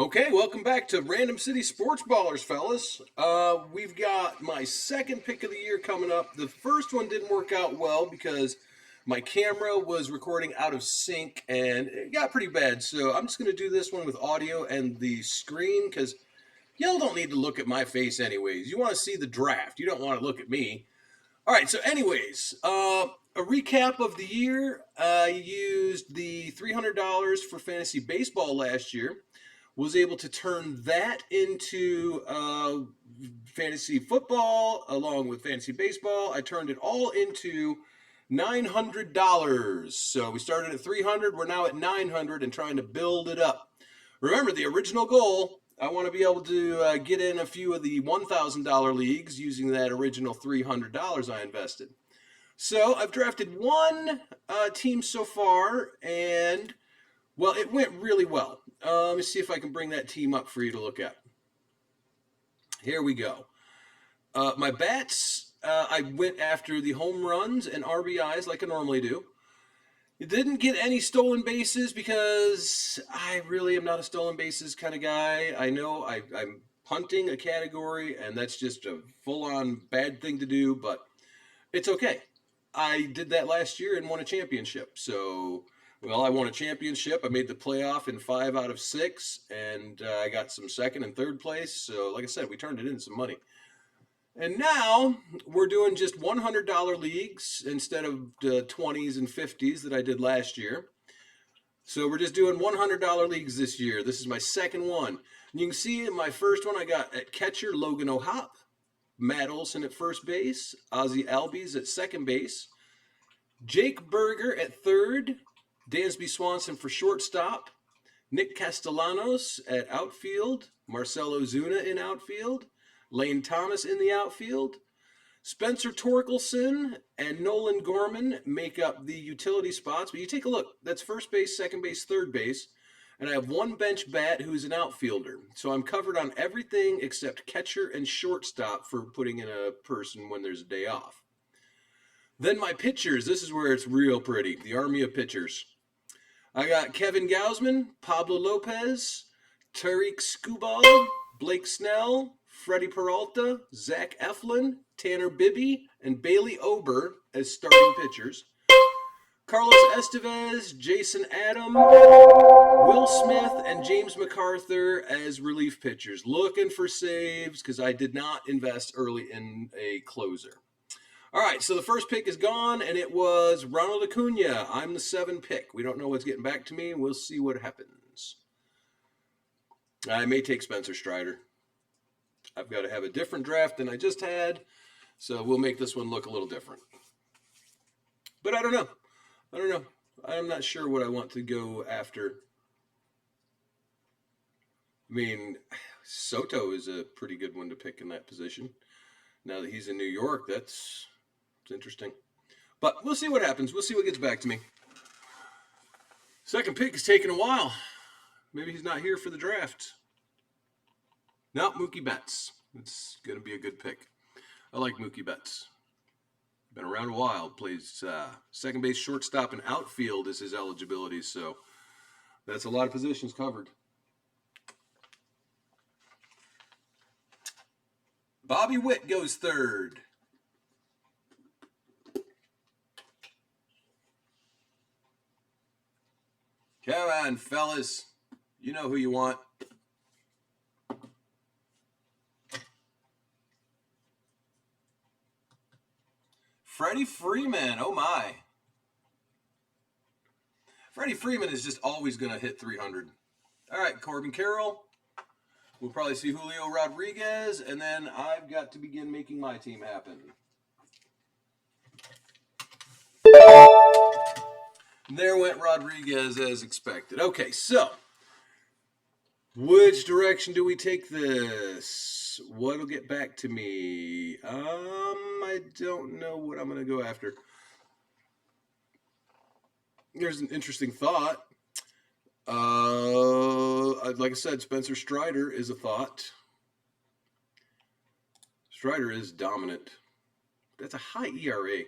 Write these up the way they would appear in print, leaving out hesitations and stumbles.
Okay, welcome back to Random City Sports Ballers, fellas. We've got my second pick of the year coming up. The first one didn't work out well because my camera was recording out of sync and it got pretty bad. So I'm just going to do this one with audio and the screen because y'all don't need to look at my face anyways. You want to see the draft. You don't want to look at me. All right, so anyways, a recap of the year. I used the $300 for fantasy baseball last year. Was able to turn that into fantasy football along with fantasy baseball. I turned it all into $900. So we started at 300, we're now at 900 and trying to build it up. Remember the original goal, I want to be able to get in a few of the $1,000 leagues using that original $300 I invested. So I've drafted one team so far, and well, it went really well. Let me see if I can bring that team up for you to look at. Here we go. My bats, I went after the home runs and RBIs like I normally do. It didn't get any stolen bases because I really am not a stolen bases kind of guy. I know I'm punting a category, and that's just a full-on bad thing to do, but it's okay. I did that last year and won a championship. So, well, I won a championship. I made the playoff in 5 out of 6, and I got some second and third place. So, like I said, we turned it into some money. And now we're doing just $100 leagues instead of the 20s and 50s that I did last year. So we're just doing $100 leagues this year. This is my second one. And you can see in my first one I got at catcher Logan O'Hop, Matt Olson at first base, Ozzie Albies at second base, Jake Berger at third, Dansby Swanson for shortstop, Nick Castellanos at outfield, Marcelo Zuna in outfield, Lane Thomas in the outfield, Spencer Torkelson and Nolan Gorman make up the utility spots. But you take a look, that's first base, second base, third base. And I have one bench bat who's an outfielder. So I'm covered on everything except catcher and shortstop for putting in a person when there's a day off. Then my pitchers, this is where it's real pretty, the army of pitchers. I got Kevin Gausman, Pablo Lopez, Tariq Skubal, Blake Snell, Freddie Peralta, Zach Eflin, Tanner Bibbee, and Bailey Ober as starting pitchers. Carlos Estevez, Jason Adam, Will Smith, and James MacArthur as relief pitchers. Looking for saves because I did not invest early in a closer. All right, so the first pick is gone, and it was Ronald Acuna. I'm the 7 pick. We don't know what's getting back to me. We'll see what happens. I may take Spencer Strider. I've got to have a different draft than I just had, so we'll make this one look a little different. But I don't know. I'm not sure what I want to go after. I mean, Soto is a pretty good one to pick in that position. Now that he's in New York, it's interesting. But we'll see what happens. We'll see what gets back to me. Second pick is taking a while. Maybe he's not here for the draft. No, Mookie Betts. It's going to be a good pick. I like Mookie Betts. Been around a while. Plays second base, shortstop, and outfield is his eligibility. So that's a lot of positions covered. Bobby Witt goes third. Come on, fellas. You know who you want. Freddie Freeman. Oh, my. Freddie Freeman is just always going to hit 300. All right, Corbin Carroll. We'll probably see Julio Rodriguez, and then I've got to begin making my team happen. There went Rodriguez as expected. Okay, so which direction do we take this? What'll get back to me? I don't know what I'm going to go after. There's an interesting thought. Like I said, Spencer Strider is a thought. Strider is dominant. That's a high ERA.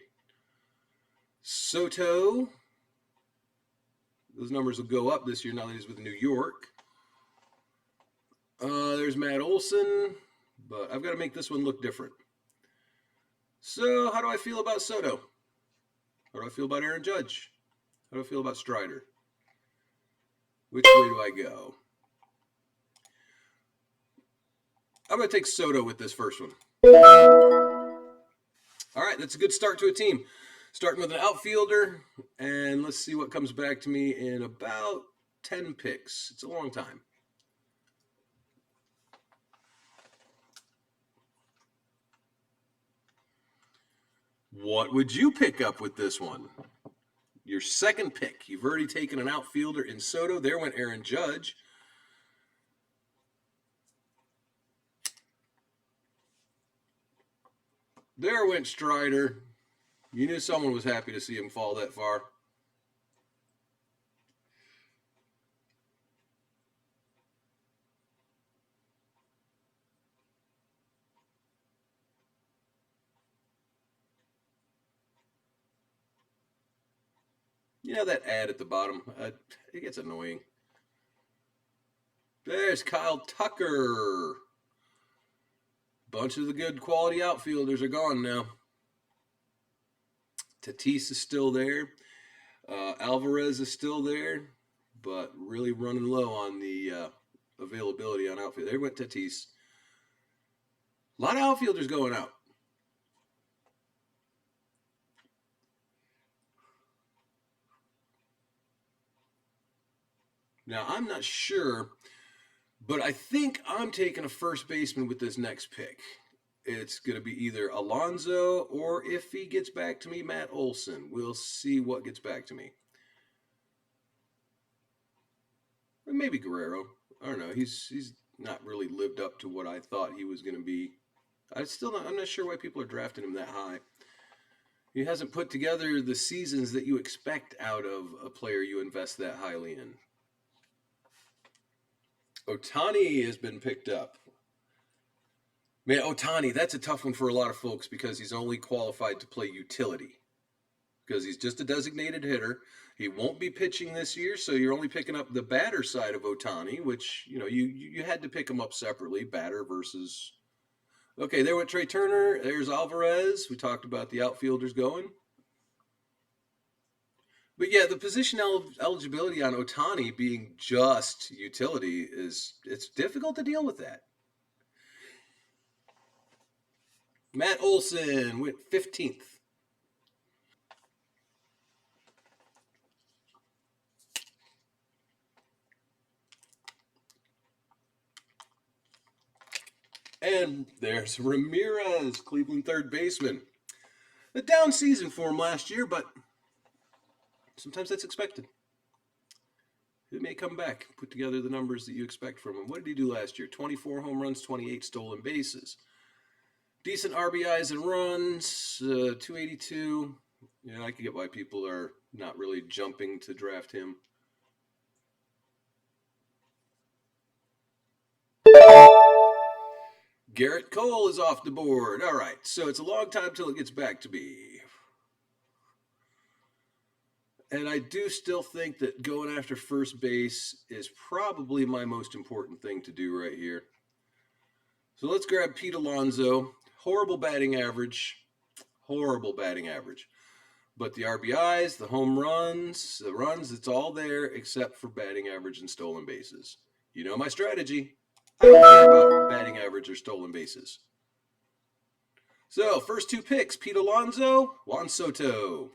Soto. Those numbers will go up this year now that he's with New York. There's Matt Olson, but I've got to make this one look different. So, how do I feel about Soto? How do I feel about Aaron Judge? How do I feel about Strider? Which way do I go? I'm going to take Soto with this first one. All right, that's a good start to a team. Starting with an outfielder, and let's see what comes back to me in about 10 picks. It's a long time. What would you pick up with this one? Your second pick. You've already taken an outfielder in Soto. There went Aaron Judge. There went Strider. You knew someone was happy to see him fall that far. You know that ad at the bottom? It gets annoying. There's Kyle Tucker. Bunch of the good quality outfielders are gone now. Tatis is still there. Alvarez is still there, but really running low on the availability on outfield. There went Tatis. A lot of outfielders going out. Now, I'm not sure, but I think I'm taking a first baseman with this next pick. It's going to be either Alonso or, if he gets back to me, Matt Olson. We'll see what gets back to me. Or maybe Guerrero. I don't know. He's not really lived up to what I thought he was going to be. I'm not sure why people are drafting him that high. He hasn't put together the seasons that you expect out of a player you invest that highly in. Ohtani has been picked up. Man, Ohtani, that's a tough one for a lot of folks because he's only qualified to play utility. Because he's just a designated hitter. He won't be pitching this year, so you're only picking up the batter side of Ohtani, which, you had to pick him up separately, batter versus... Okay, there went Trey Turner. There's Alvarez. We talked about the outfielders going. But yeah, the position eligibility on Ohtani being just utility it's difficult to deal with that. Matt Olson went 15th. And there's Ramirez, Cleveland third baseman. A down season for him last year, but sometimes that's expected. He may come back, put together the numbers that you expect from him. What did he do last year? 24 home runs, 28 stolen bases. Decent RBIs and runs, 282. I can get why people are not really jumping to draft him. Garrett Cole is off the board. All right, so it's a long time till it gets back to me. And I do still think that going after first base is probably my most important thing to do right here. So let's grab Pete Alonso. Horrible batting average. But the RBIs, the home runs, the runs, it's all there except for batting average and stolen bases. You know my strategy. I don't care about batting average or stolen bases. So, first two picks, Pete Alonso, Juan Soto.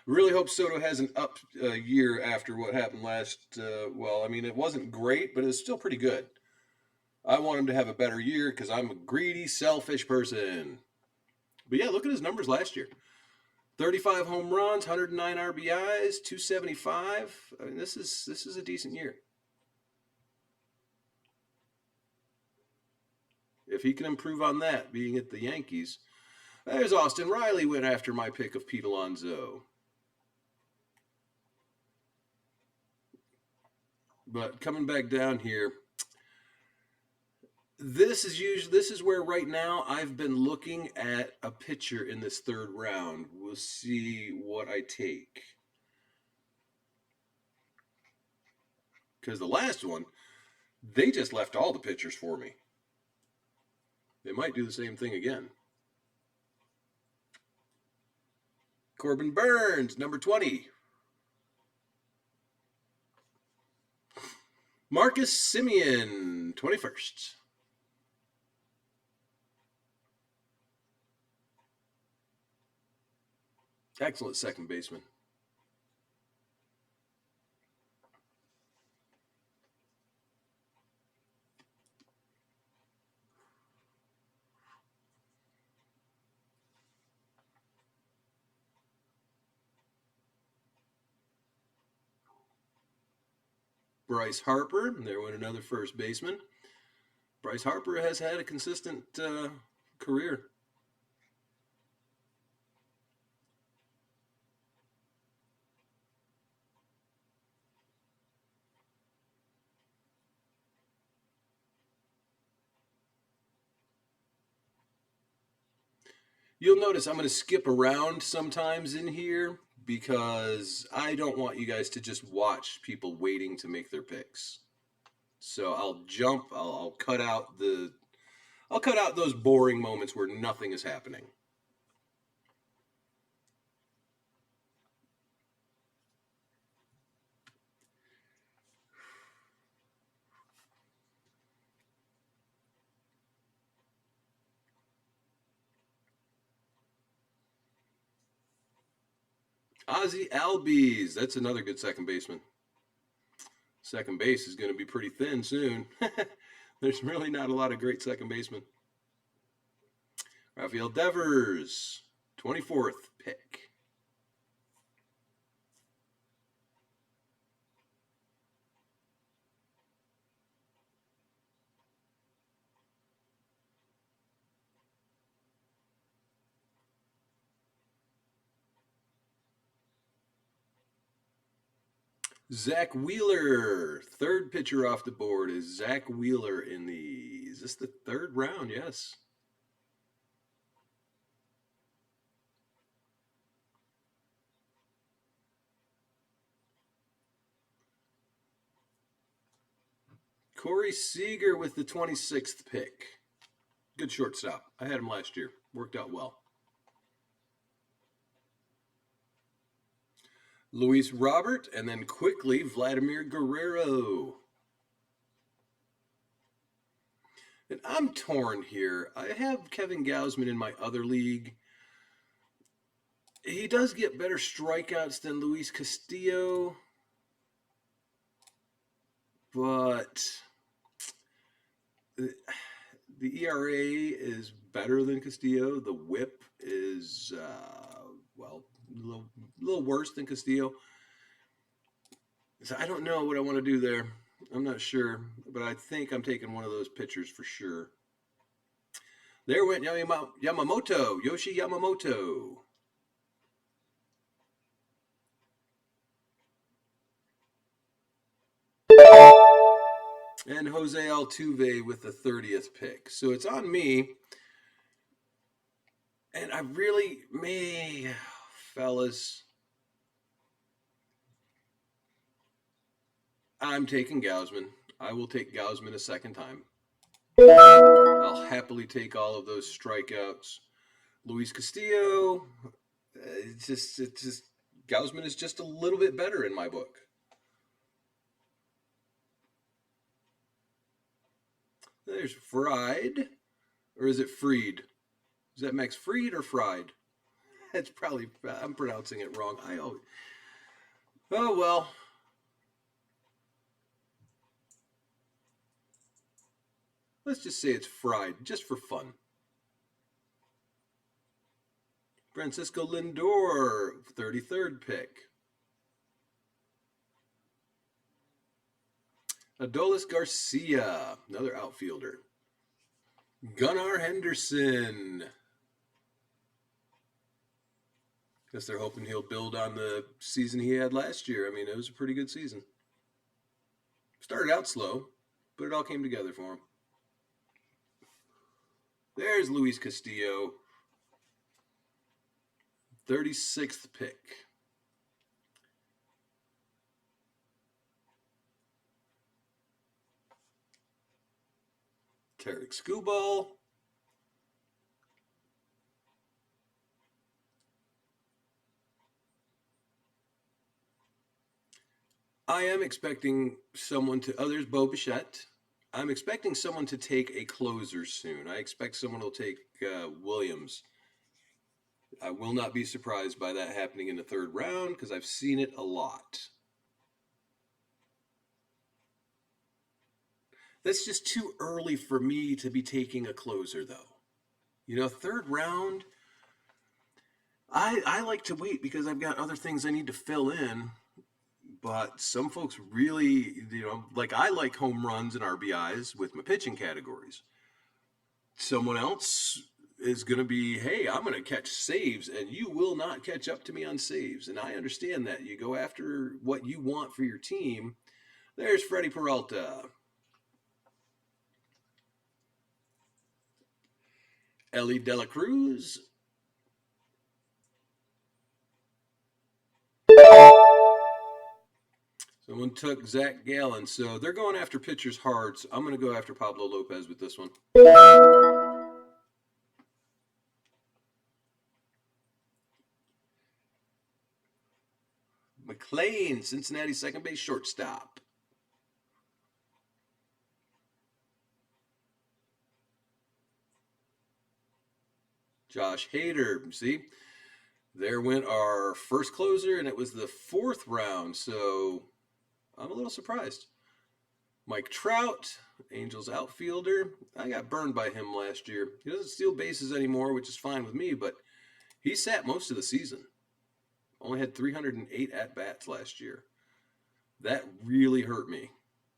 Really hope Soto has an up year after what happened last. It wasn't great, but it was still pretty good. I want him to have a better year because I'm a greedy, selfish person. But yeah, look at his numbers last year. 35 home runs, 109 RBIs, 275. I mean, this is a decent year. If he can improve on that, being at the Yankees. There's Austin Riley went after my pick of Pete Alonso. But coming back down here, this is where right now I've been looking at a pitcher in this third round. We'll see what I take. Because the last one, They just left all the pitchers for me. They might do the same thing again. Corbin Burns, number 20. Marcus Semien, 21st. Excellent second baseman. Bryce Harper, there went another first baseman. Bryce Harper has had a consistent career. You'll notice I'm going to skip around sometimes in here because I don't want you guys to just watch people waiting to make their picks. So I'll jump. I'll cut out those boring moments where nothing is happening. Ozzie Albies, that's another good second baseman. Second base is going to be pretty thin soon. There's really not a lot of great second basemen. Rafael Devers, 24th pick. Zach Wheeler, third pitcher off the board is Zach Wheeler in the, is this the third round? Yes. Corey Seager with the 26th pick. Good shortstop. I had him last year. Worked out well. Luis Robert, and then quickly Vladimir Guerrero. And I'm torn here. I have Kevin Gausman in my other league. He does get better strikeouts than Luis Castillo, but the ERA is better than Castillo. The whip is, well, a little worse than Castillo. So I don't know what I want to do there. I'm not sure, but I think I'm taking one of those pitchers for sure. There went Yamamoto, Yoshi Yamamoto. And Jose Altuve with the 30th pick. So it's on me. And I really may, fellas, I'm taking Gausman. I will take Gausman a second time. I'll happily take all of those strikeouts. Luis Castillo, it's just Gausman is just a little bit better in my book. There's Fried, or is it Freed? Is that Max Fried or Fried? That's probably, I'm pronouncing it wrong. Oh well. Let's just say it's Fried, just for fun. Francisco Lindor, 33rd pick. Adolis Garcia, another outfielder. Gunnar Henderson. Guess they're hoping he'll build on the season he had last year. I mean, it was a pretty good season. Started out slow, but it all came together for him. There's Luis Castillo, 36th pick. Tarek Skubal. I am expecting someone to, oh, there's Bo Bichette. I'm expecting someone to take a closer soon. I expect someone will take Williams. I will not be surprised by that happening in the third round because I've seen it a lot. That's just too early for me to be taking a closer, though. You know, third round, I like to wait because I've got other things I need to fill in. But some folks really, you know, like I like home runs and RBIs with my pitching categories. Someone else is going to be, hey, I'm going to catch saves, and you will not catch up to me on saves. And I understand that. You go after what you want for your team. There's Freddie Peralta. Ellie De La Cruz. Someone took Zach Gallen. So they're going after pitchers hard. So I'm going to go after Pablo Lopez with this one. McLean, Cincinnati second base shortstop. Josh Hader. See, there went our first closer, and it was the fourth round. So I'm a little surprised. Mike Trout, Angels outfielder. I got burned by him last year. He doesn't steal bases anymore, which is fine with me, but he sat most of the season. Only had 308 at-bats last year. That really hurt me.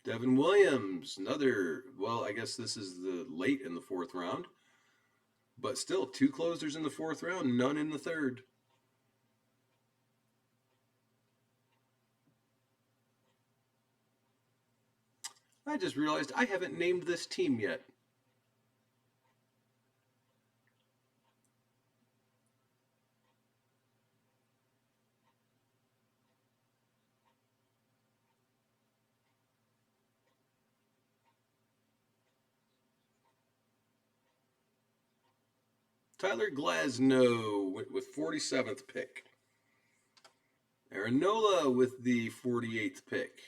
Devin Williams, another, well, I guess this is the late in the fourth round. But still, 2 closers in the fourth round, none in the third. I just realized I haven't named this team yet. Tyler Glasnow went with 47th pick. Aaron Nola with the 48th pick.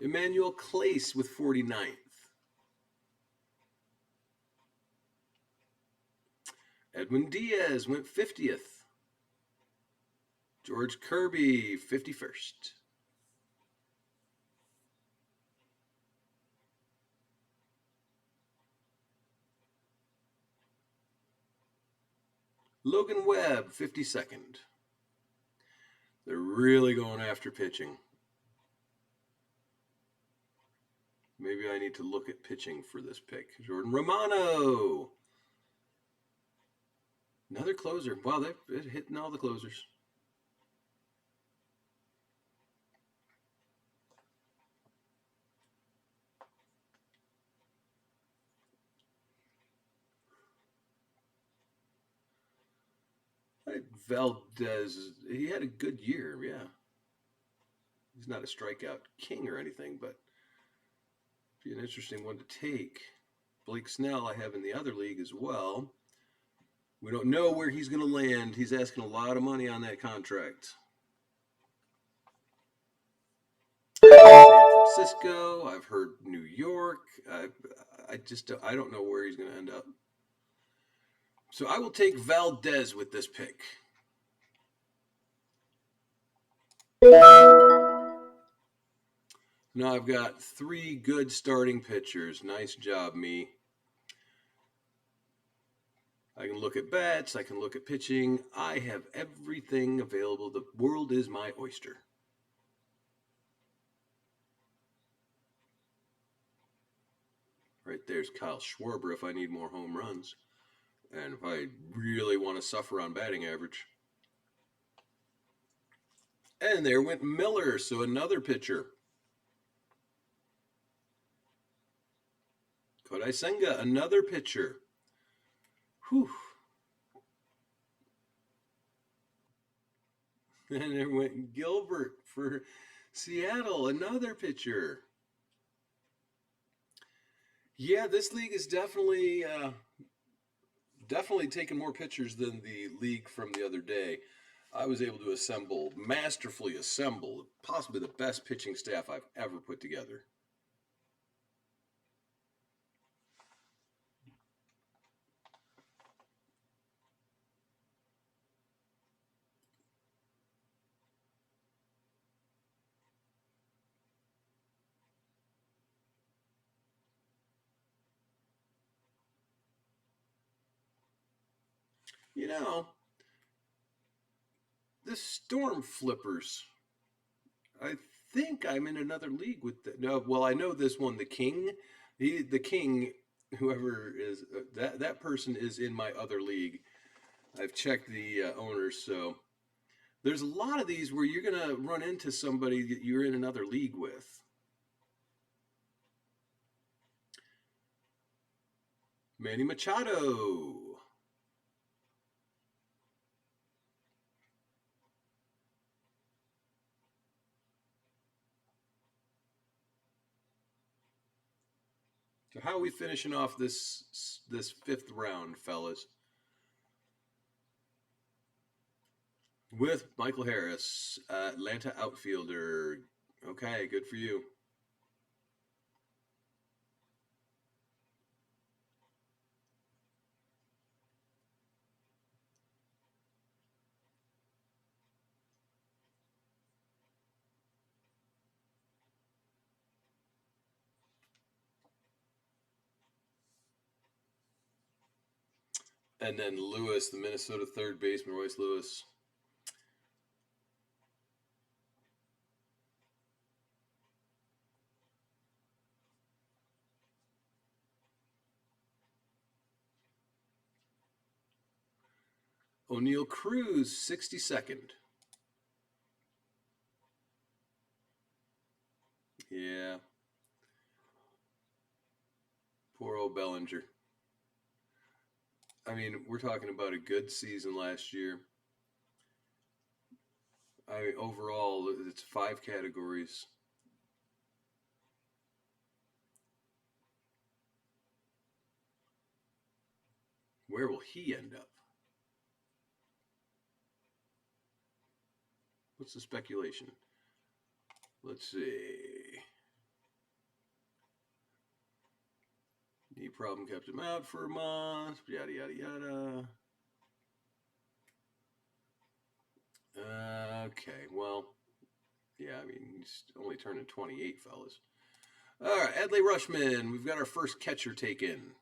Emmanuel Clace with 49th. Edwin Diaz went 50th. George Kirby, 51st. Logan Webb, 52nd. They're really going after pitching. Maybe I need to look at pitching for this pick. Jordan Romano. Another closer. Wow, they're hitting all the closers. Valdez, he had a good year, yeah. He's not a strikeout king or anything, but be an interesting one to take. Blake Snell I have in the other league as well. We don't know where he's going to land. He's asking a lot of money on that contract. San Francisco. I've heard New York. I don't know where he's going to end up. So I will take Valdez with this pick. Now I've got 3 good starting pitchers. Nice job, me. I can look at bats. I can look at pitching. I have everything available. The world is my oyster. Right there's Kyle Schwarber if I need more home runs. And if I really want to suffer on batting average. And there went Miller, so another pitcher. Kodai Senga, another pitcher. Whew. And there went Gilbert for Seattle, another pitcher. Yeah, this league is definitely taking more pitchers than the league from the other day. I was able to masterfully assemble, possibly the best pitching staff I've ever put together. You know, the Storm Flippers. I think I'm in another league with the, no. Well, I know this one, the King. The King, whoever is that person is in my other league. I've checked the owners, so there's a lot of these where you're gonna run into somebody that you're in another league with. Manny Machado. So how are we finishing off this fifth round, fellas? With Michael Harris, Atlanta outfielder. Okay, good for you. And then Lewis, the Minnesota third baseman, Royce Lewis. O'Neill Cruz, 62nd. Yeah. Poor old Bellinger. I mean, we're talking about a good season last year. I mean, overall, it's 5 categories. Where will he end up? What's the speculation? Let's see. Knee problem kept him out for a month. Yada, yada, yada. Okay, well, yeah, I mean, he's only turning 28, fellas. All right, Adley Rushman. We've got our first catcher taken.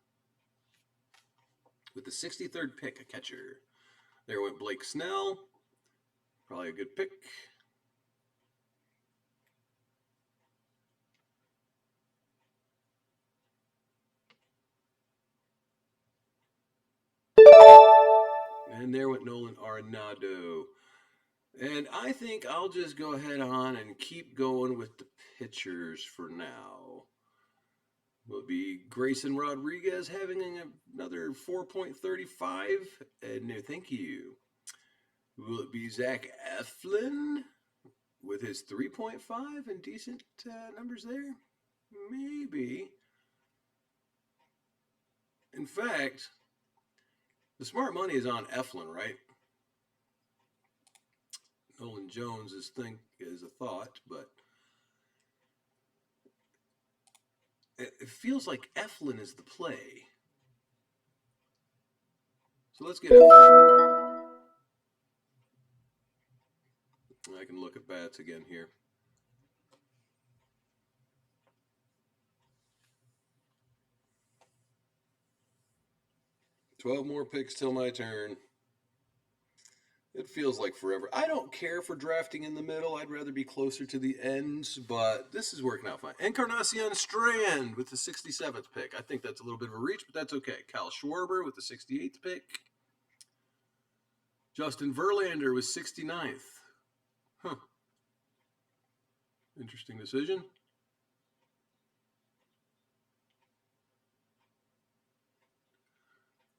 With the 63rd pick, a catcher. There went Blake Snell. Probably a good pick. And there went Nolan Arenado. And I think I'll just go ahead on and keep going with the pitchers for now. Will it be Grayson Rodriguez having another 4.35? No, thank you. Will it be Zach Eflin with his 3.5 and decent numbers there? Maybe. In fact, the smart money is on Eflin, right? Nolan Jones is a thought, but it feels like Eflin is the play. So let's get Eflin. I can look at bats again here. $12 more picks till my turn. It feels like forever. I don't care for drafting in the middle. I'd rather be closer to the ends, but this is working out fine. Encarnacion Strand with the 67th pick. I think that's a little bit of a reach, but that's okay. Kyle Schwarber with the 68th pick. Justin Verlander with 69th. Huh. Interesting decision.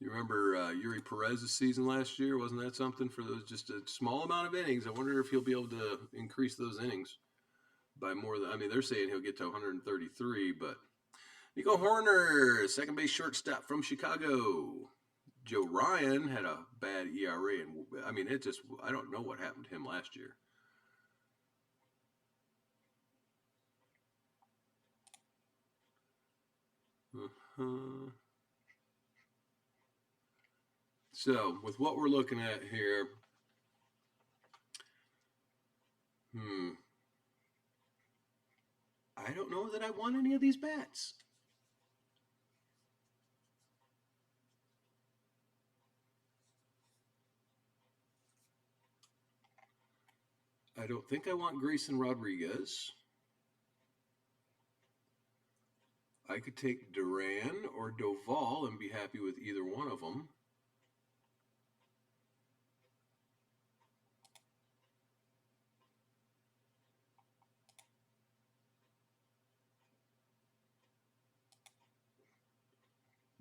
You remember Yuri Perez's season last year? Wasn't that something for those just a small amount of innings? I wonder if he'll be able to increase those innings by more than. I mean, they're saying he'll get to 133, but Nico Horner, second base shortstop from Chicago. Joe Ryan had a bad ERA, and I mean, it just. I don't know what happened to him last year. Uh-huh. So, with what we're looking at here, I don't know that I want any of these bats. I don't think I want Grayson Rodriguez. I could take Duran or Doval and be happy with either one of them.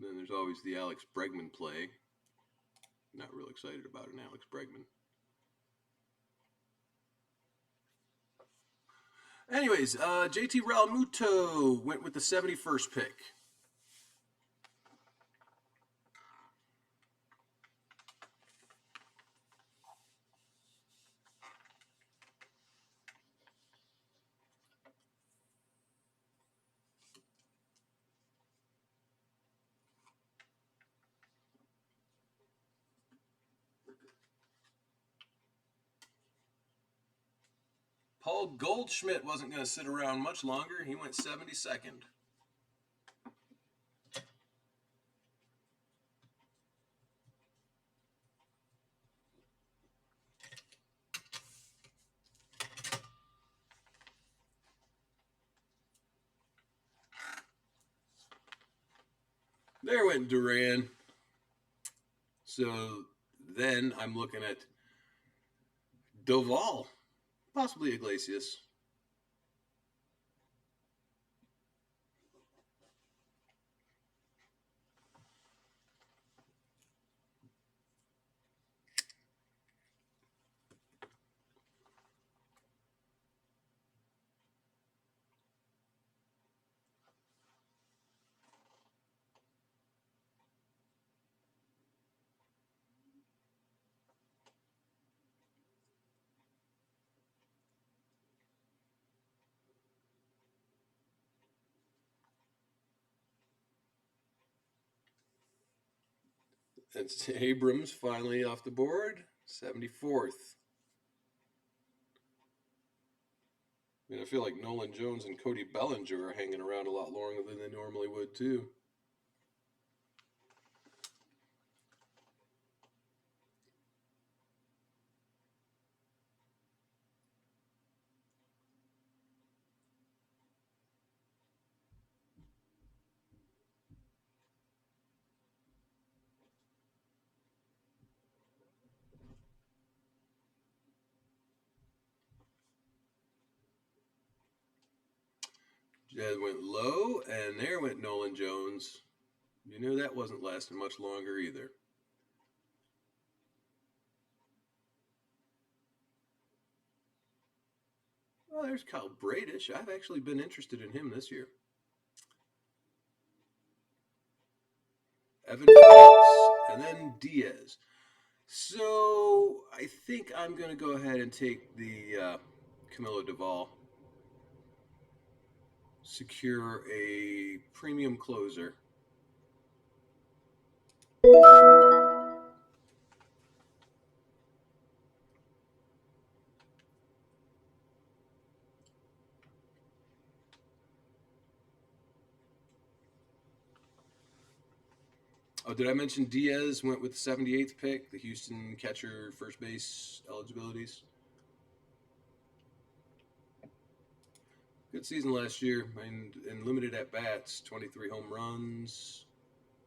Then there's always the Alex Bregman play. Not real excited about an Alex Bregman. Anyways, JT Realmuto went with the 71st pick. Paul Goldschmidt wasn't going to sit around much longer. He went 72nd. There went Duran. So then I'm looking at Doval, possibly Iglesias. It's Abrams finally off the board, 74th. I mean, I feel like Nolan Jones and Cody Bellinger are hanging around a lot longer than they normally would, too. Jed went low, and there went Nolan Jones. You knew that wasn't lasting much longer either. Well, there's Kyle Bradish. I've actually been interested in him this year. Evan Phillips, and then Diaz. So I think I'm going to go ahead and take the Camilo Duvall. Secure a premium closer. Oh, did I mention Diaz went with the 78th pick, the Houston catcher first base eligibilities? Good season last year, and limited at bats, 23 home runs.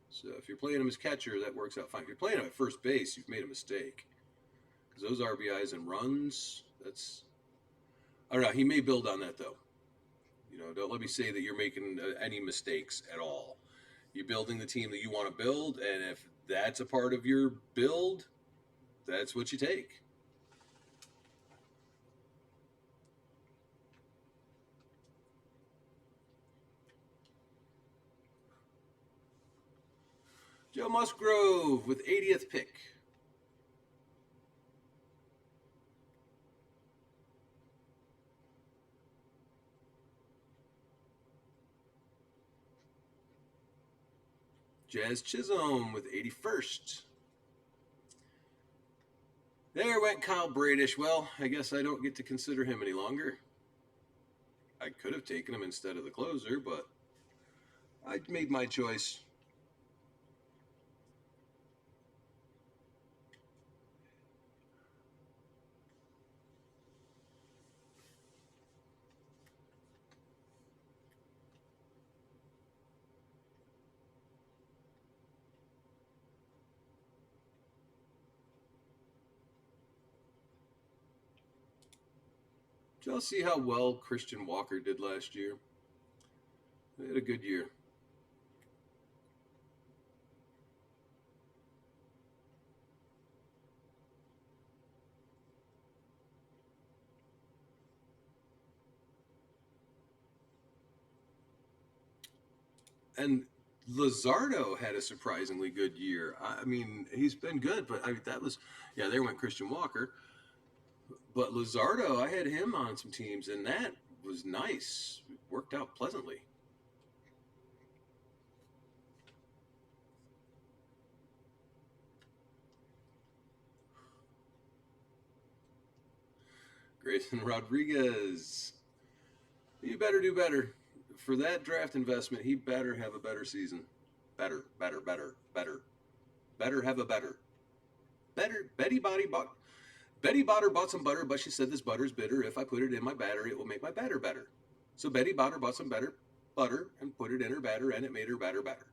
So if you're playing him as catcher, that works out fine. If you're playing him at first base, you've made a mistake. Because those RBIs and runs, that's. I don't know. He may build on that, though. You know, don't let me say that you're making any mistakes at all. You're building the team that you want to build, and if That's a part of your build. That's what you take. Joe Musgrove with 80th pick. Jazz Chisholm with 81st. There went Kyle Bradish. Well, I guess I don't get to consider him any longer. I could have taken him instead of the closer, but I made my choice. Did y'all see how well Christian Walker did last year? He had a good year. And Luzardo had a surprisingly good year. I mean, he's been good, but that was, yeah, there went Christian Walker. But Luzardo, I had him on some teams, and that was nice. It worked out pleasantly. Grayson Rodriguez. You better do better. For that draft investment, he better have a better season. Better. Better have a better. Betty Botter bought some butter, but she said this butter is bitter. If I put it in my batter, it will make my batter better. So Betty Botter bought some butter and put it in her batter, and it made her batter better.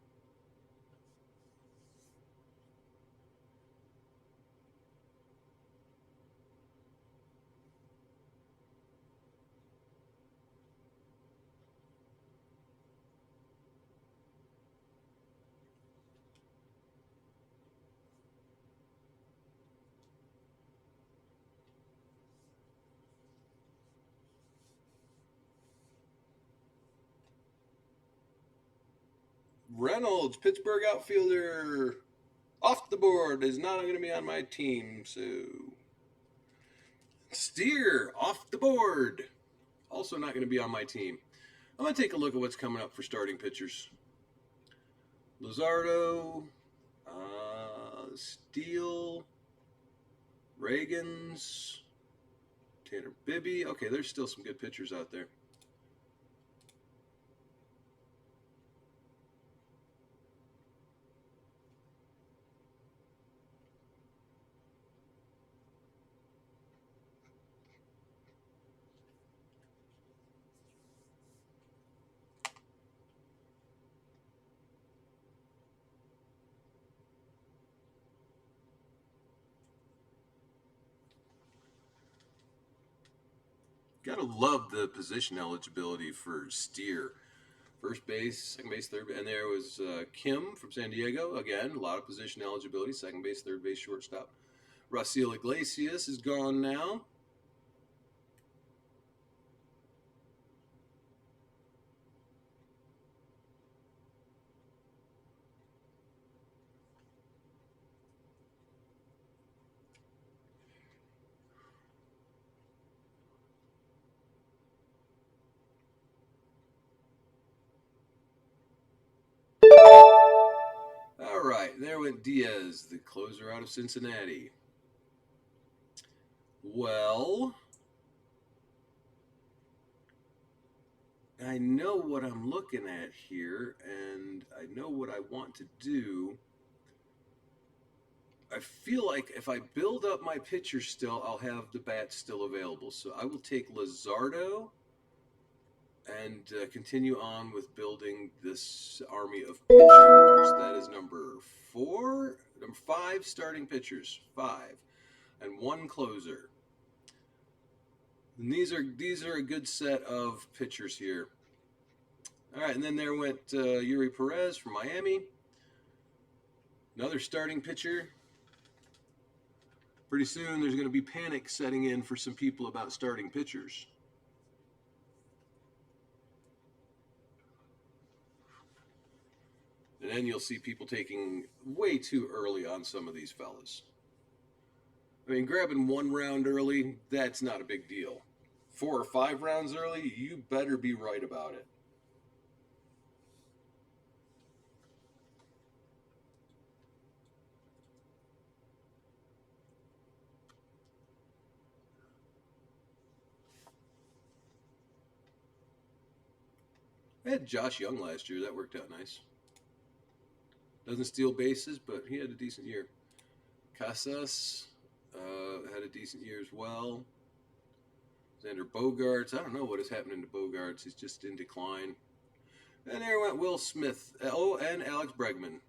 Reynolds, Pittsburgh outfielder, off the board, is not going to be on my team. So Steer, off the board, also not going to be on my team. I'm going to take a look at what's coming up for starting pitchers. Luzardo, Steele, Reagans, Tanner Bibbee. Okay, there's still some good pitchers out there. Gotta love the position eligibility for Steer. First base, second base, third base. And there was Kim from San Diego. Again, a lot of position eligibility. Second base, third base, shortstop. Raciel Iglesias is gone now. All right, there went Diaz, the closer out of Cincinnati. Well, I know what I'm looking at here, and I know what I want to do. I feel like if I build up my pitcher still, I'll have the bats still available. So I will take Luzardo and continue on with building this army of pitchers. That is number 5 starting pitchers, 5, and 1 closer. And these are a good set of pitchers here. All right, and then there went Yuri Perez from Miami. Another starting pitcher. Pretty soon there's going to be panic setting in for some people about starting pitchers. And then you'll see people taking way too early on some of these fellas. I mean, grabbing 1 round early, that's not a big deal. 4 or 5 rounds early, you better be right about it. I had Josh Young last year. That worked out nice. Doesn't steal bases, but he had a decent year. Casas had a decent year as well. Xander Bogaerts. I don't know what is happening to Bogaerts. He's just in decline. And there went Will Smith. Oh, and Alex Bregman.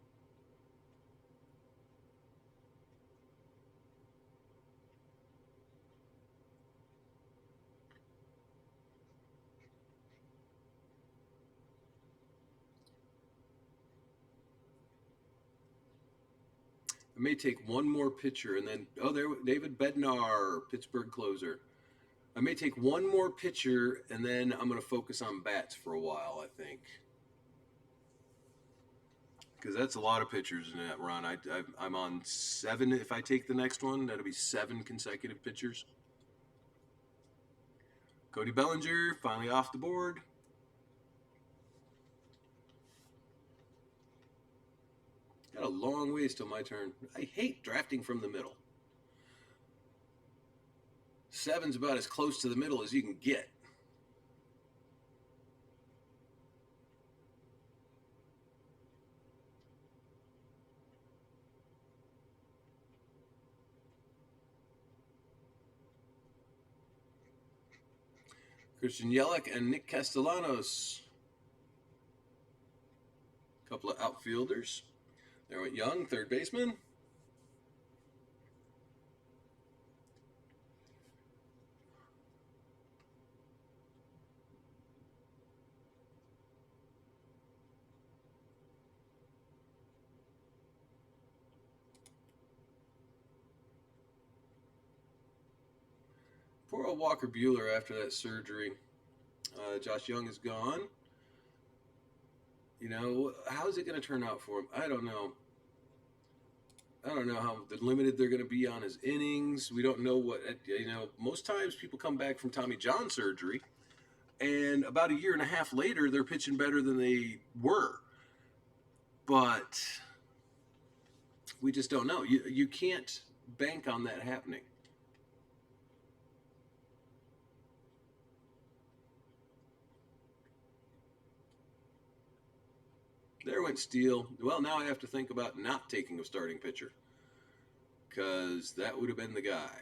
I may take one more pitcher and then, oh, there, David Bednar, Pittsburgh closer. I may take one more pitcher and then I'm going to focus on bats for a while, I think. Because that's a lot of pitchers in that run. I'm on 7. If I take the next one, that'll be 7 consecutive pitchers. Cody Bellinger, finally off the board. Got a long ways till my turn. I hate drafting from the middle. 7's about as close to the middle as you can get. Christian Yelich and Nick Castellanos. A couple of outfielders. There went Young, third baseman. Poor old Walker Buehler after that surgery. Josh Young is gone. You know, how is it going to turn out for him? I don't know. I don't know how limited they're going to be on his innings. We don't know what, you know, most times people come back from Tommy John surgery, and about a year and a half later, they're pitching better than they were. But we just don't know. You can't bank on that happening. There went Steele. Well, now I have to think about not taking a starting pitcher, because that would have been the guy.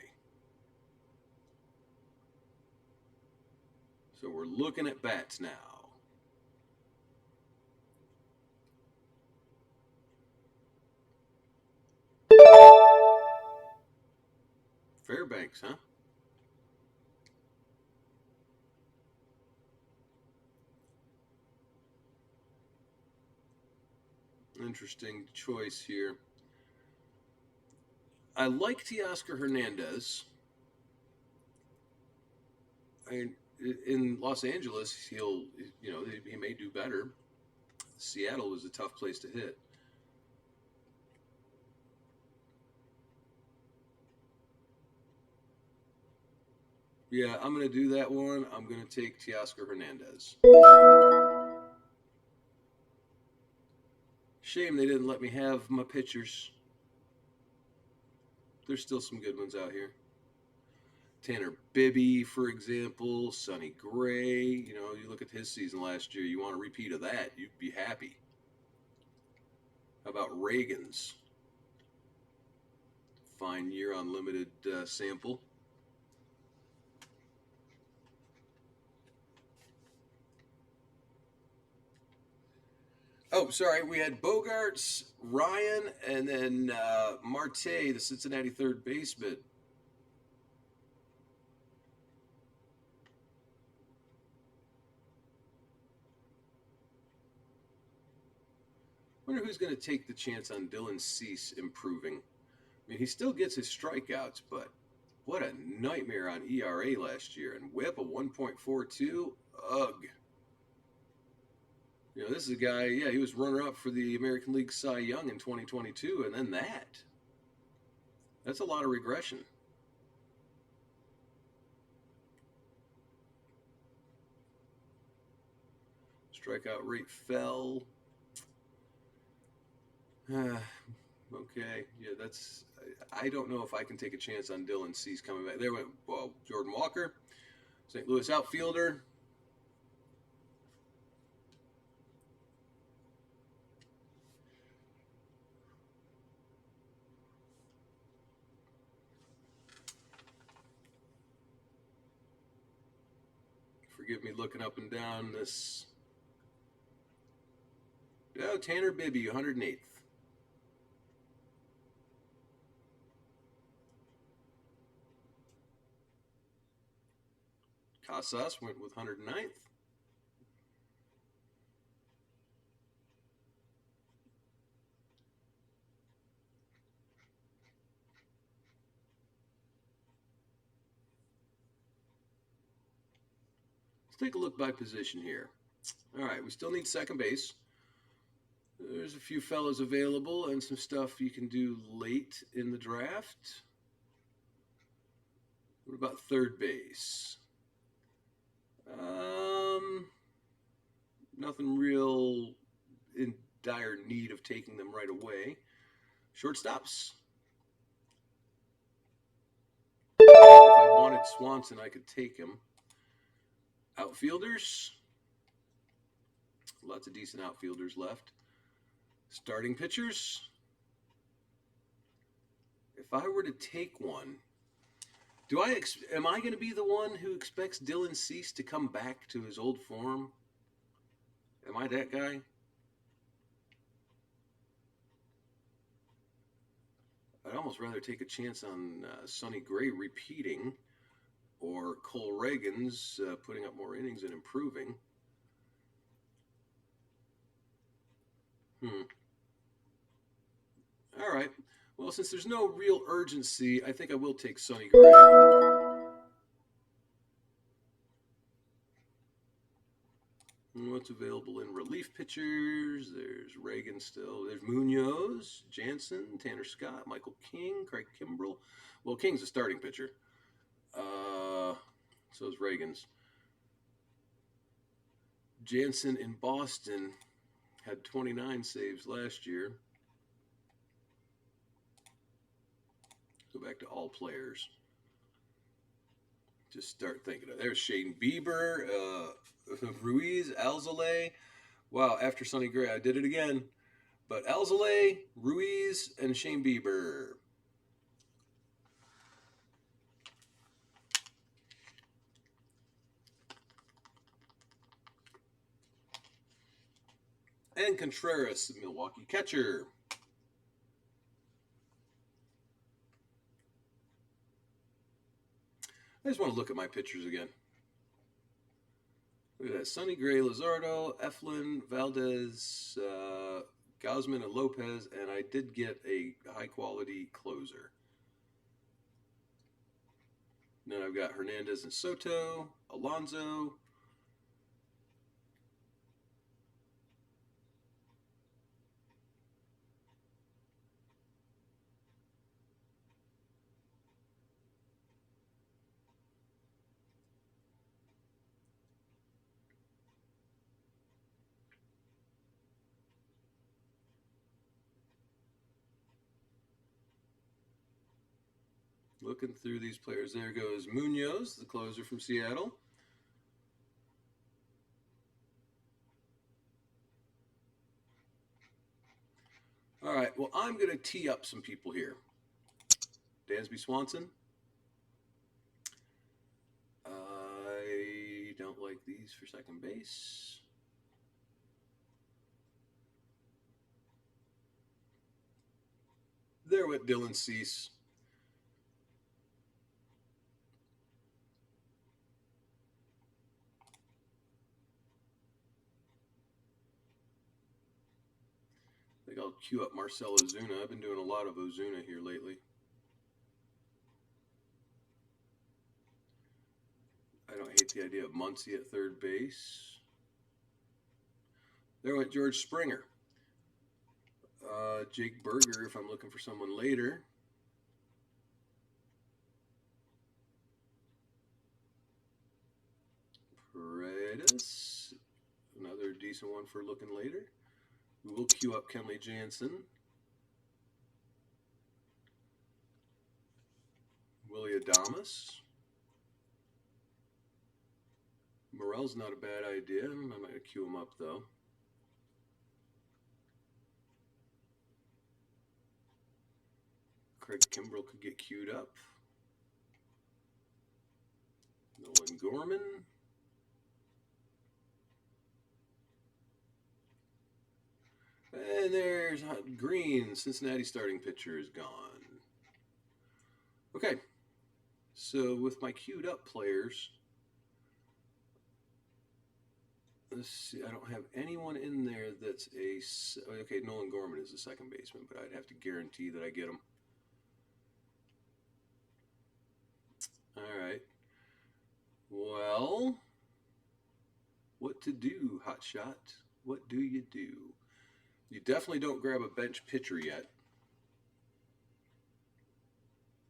So we're looking at bats now. Fairbanks, huh? Interesting choice here. I like Teoscar Hernandez. I mean, in Los Angeles, he'll, you know, he may do better. Seattle was a tough place to hit. Yeah, I'm going to do that one. I'm going to take Teoscar Hernandez. Shame they didn't let me have my pitchers. There's still some good ones out here. Tanner Bibbee, for example, Sonny Gray. You know, you look at his season last year, you want a repeat of that, you'd be happy. How about Reagan's? Fine year on limited sample. Oh, sorry, we had Bogaerts, Ryan, and then Marte, the Cincinnati third baseman. Wonder who's going to take the chance on Dylan Cease improving. I mean, he still gets his strikeouts, but what a nightmare on ERA last year. And whip of 1.42. Ugh. You know, this is a guy, yeah, he was runner-up for the American League Cy Young in 2022, and then that. That's a lot of regression. Strikeout rate fell. Okay, yeah, that's. I don't know if I can take a chance on Dylan Cease coming back. There went Jordan Walker, St. Louis outfielder. Forgive me looking up and down this. Oh, Tanner Bibbee, 108th. Casas went with 109th. Let's take a look by position here. All right, we still need second base. There's a few fellows available and some stuff you can do late in the draft. What about third base? Nothing real in dire need of taking them right away. Shortstops. If I wanted Swanson, I could take him. Outfielders. Lots of decent outfielders left. Starting pitchers. If I were to take one, am I going to be the one who expects Dylan Cease to come back to his old form? Am I that guy? I'd almost rather take a chance on Sonny Gray repeating or Cole Reagans putting up more innings and improving. All right. Well, since there's no real urgency, I think I will take Sonny Gray. What's available in relief pitchers? There's Reagan still. There's Munoz, Jansen, Tanner Scott, Michael King, Craig Kimbrell. Well, King's a starting pitcher. So is Reagan's. Jansen in Boston had 29 saves last year. Go back to all players. Just start thinking of. There's Shane Bieber, Ruiz, Alzolay. Wow, after Sonny Gray, I did it again. But Alzolay, Ruiz, and Shane Bieber. And Contreras, the Milwaukee catcher. I just want to look at my pictures again. Look at that. Sonny Gray, Luzardo, Eflin, Valdez, Gausman, and Lopez. And I did get a high-quality closer. Then I've got Hernandez and Soto, Alonso. Looking through these players. There goes Munoz, the closer from Seattle. All right, well, I'm going to tee up some people here. Dansby Swanson. I don't like these for second base. There went Dylan Cease. I'll cue up Marcell Ozuna. I've been doing a lot of Ozuna here lately. I don't hate the idea of Muncy at third base. There went George Springer. Jake Berger if I'm looking for someone later. Paredes, another decent one for looking later. We will queue up Kenley Jansen. Willie Adames. Morel's not a bad idea. I'm not going to queue him up, though. Craig Kimbrell could get queued up. Nolan Gorman. And there's Green. Cincinnati starting pitcher is gone. Okay. So with my queued up players, let's see. I don't have anyone in there that's okay, Nolan Gorman is the second baseman, but I'd have to guarantee that I get him. All right. Well, what to do, hotshot? What do? You definitely don't grab a bench pitcher yet.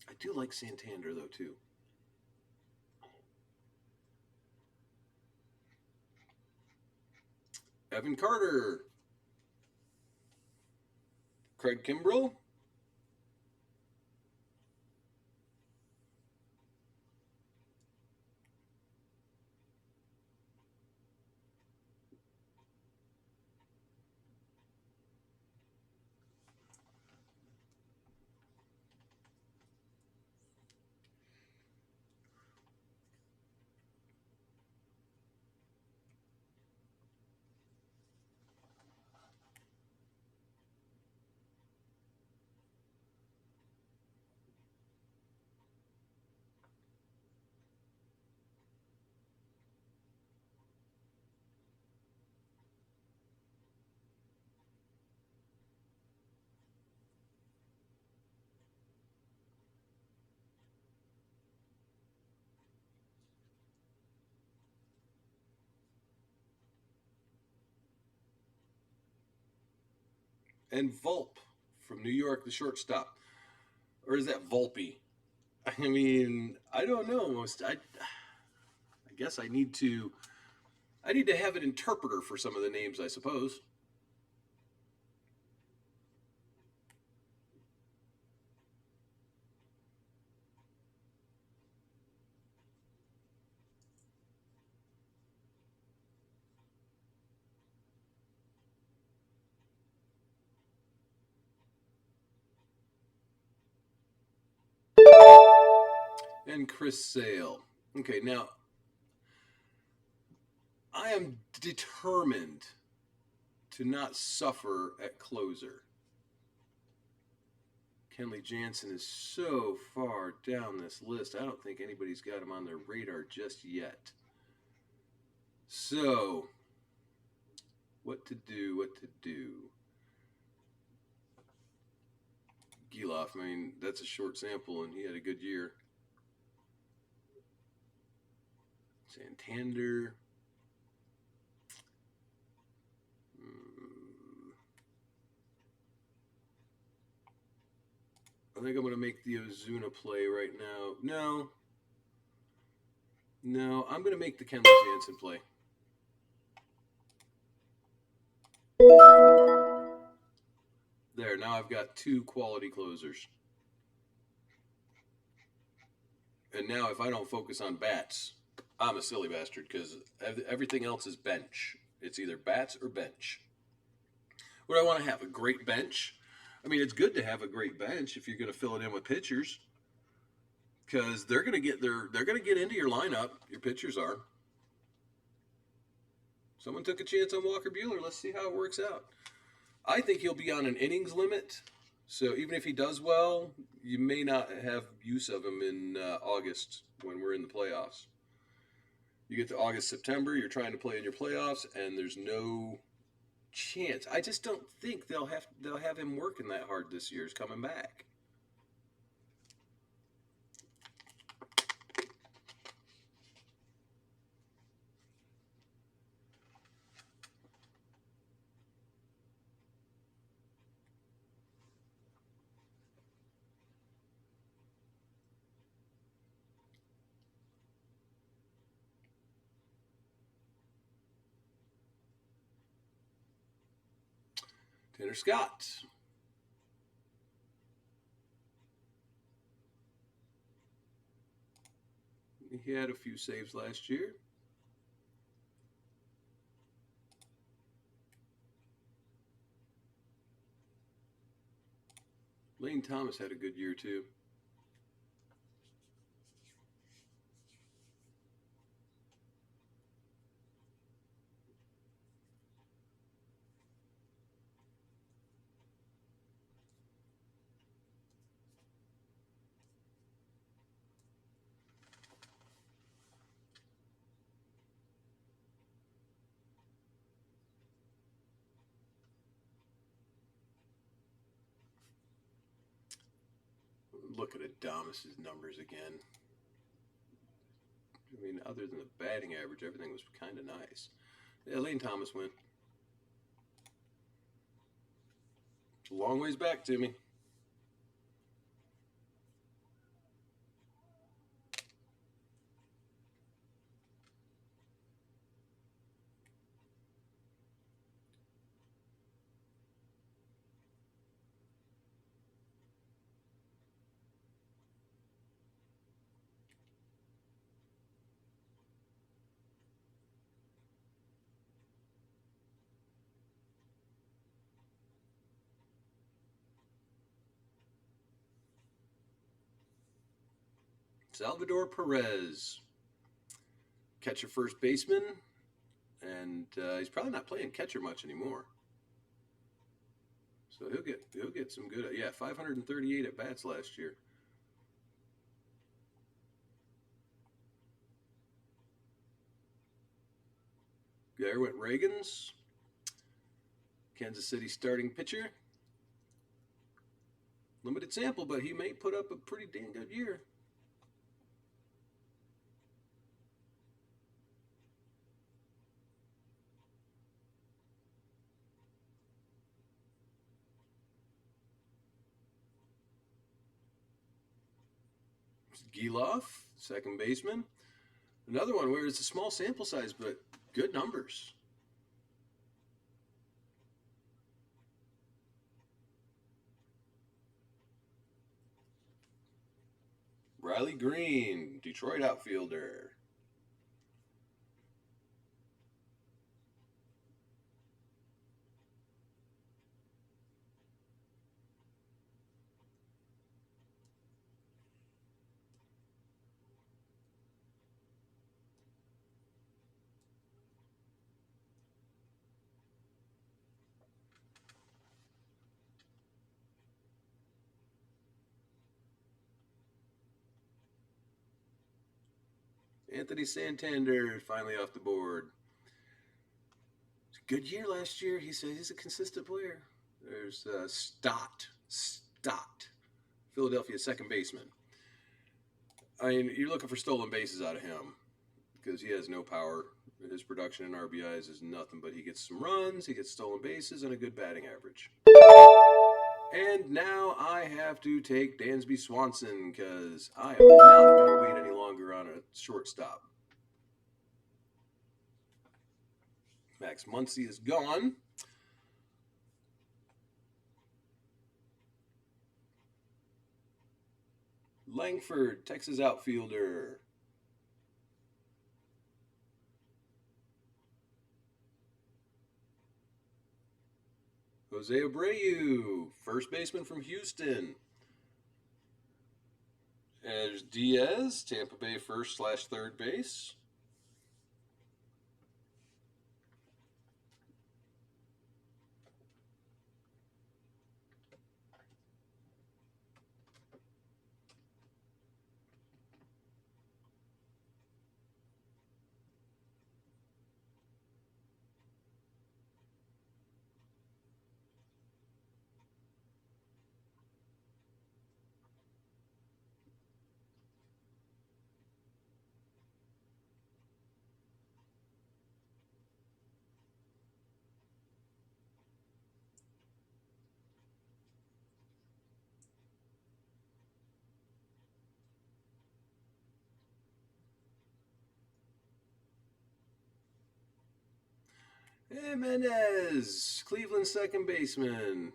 I do like Santander, though, too. Evan Carter. Craig Kimbrell. And Volpe from New York, the shortstop. Or is that Volpe? I mean, I don't know. I guess I need to have an interpreter for some of the names, I suppose. And Chris Sale. Okay, now I am determined to not suffer at closer. Kenley Jansen is so far down this list, I don't think anybody's got him on their radar just yet. So, what to do? Giloff, I mean, that's a short sample, and he had a good year. Santander. I think I'm going to make the Ozuna play right now. No, I'm going to make the Kenley Jansen play. There, now I've got two quality closers. And now if I don't focus on bats, I'm a silly bastard because everything else is bench. It's either bats or bench. What do I want to have? A great bench? I mean, it's good to have a great bench if you're going to fill it in with pitchers, because they're going to get into your lineup. Your pitchers are. Someone took a chance on Walker Buehler. Let's see how it works out. I think he'll be on an innings limit, so even if he does well, you may not have use of him in August when we're in the playoffs. You get to August, September, you're trying to play in your playoffs, and there's no chance. I just don't think they'll have him working that hard this year. Is coming back. Tanner Scott. He had a few saves last year. Lane Thomas had a good year too. Look at Adamas's numbers again. I mean, other than the batting average, everything was kind of nice. Yeah, Lane Thomas went. It's a long ways back, Timmy. Salvador Perez, catcher, first baseman, and he's probably not playing catcher much anymore. So he'll get some good. 538 at bats last year. There went Reagans, Kansas City starting pitcher. Limited sample, but he may put up a pretty dang good year. Giloff, second baseman. Another one where it's a small sample size, but good numbers. Riley Green, Detroit outfielder. Anthony Santander finally off the board. Good year last year. He said he's a consistent player. There's Stott, Philadelphia second baseman. I mean, you're looking for stolen bases out of him because he has no power. His production in RBIs is nothing, but he gets some runs, he gets stolen bases, and a good batting average. And now I have to take Dansby Swanson because I am not going to wait any longer on a shortstop. Max Muncy is gone. Langford, Texas outfielder. Jose Abreu, first baseman from Houston. And there's Diaz, Tampa Bay first/third base. Jimenez, Cleveland second baseman.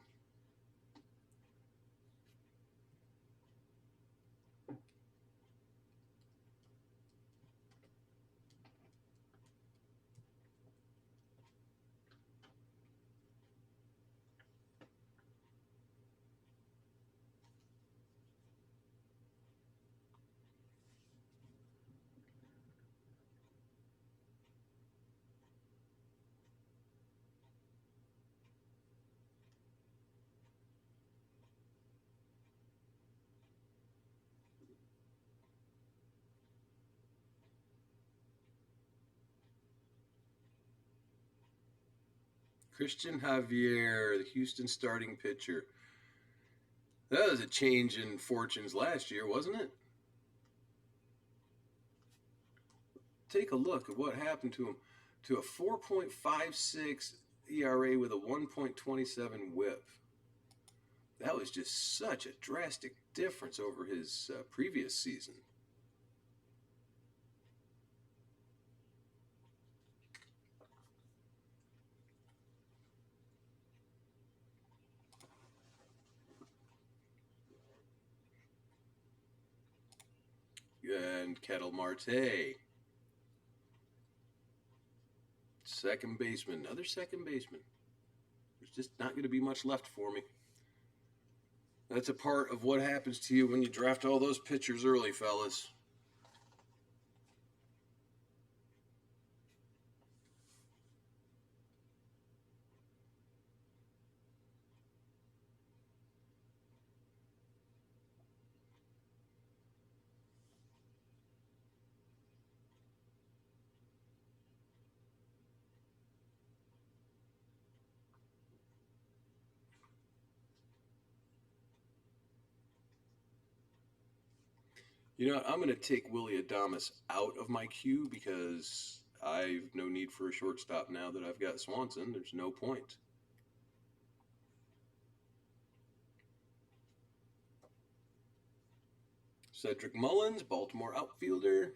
Christian Javier, the Houston starting pitcher. That was a change in fortunes last year, wasn't it? Take a look at what happened to him. To a 4.56 ERA with a 1.27 whip. That was just such a drastic difference over his previous season. And Kettle Marte, second baseman, another second baseman. There's just not going to be much left for me. That's a part of what happens to you when you draft all those pitchers early, fellas. You know what? I'm going to take Willie Adames out of my queue because I've no need for a shortstop now that I've got Swanson. There's no point. Cedric Mullins, Baltimore outfielder.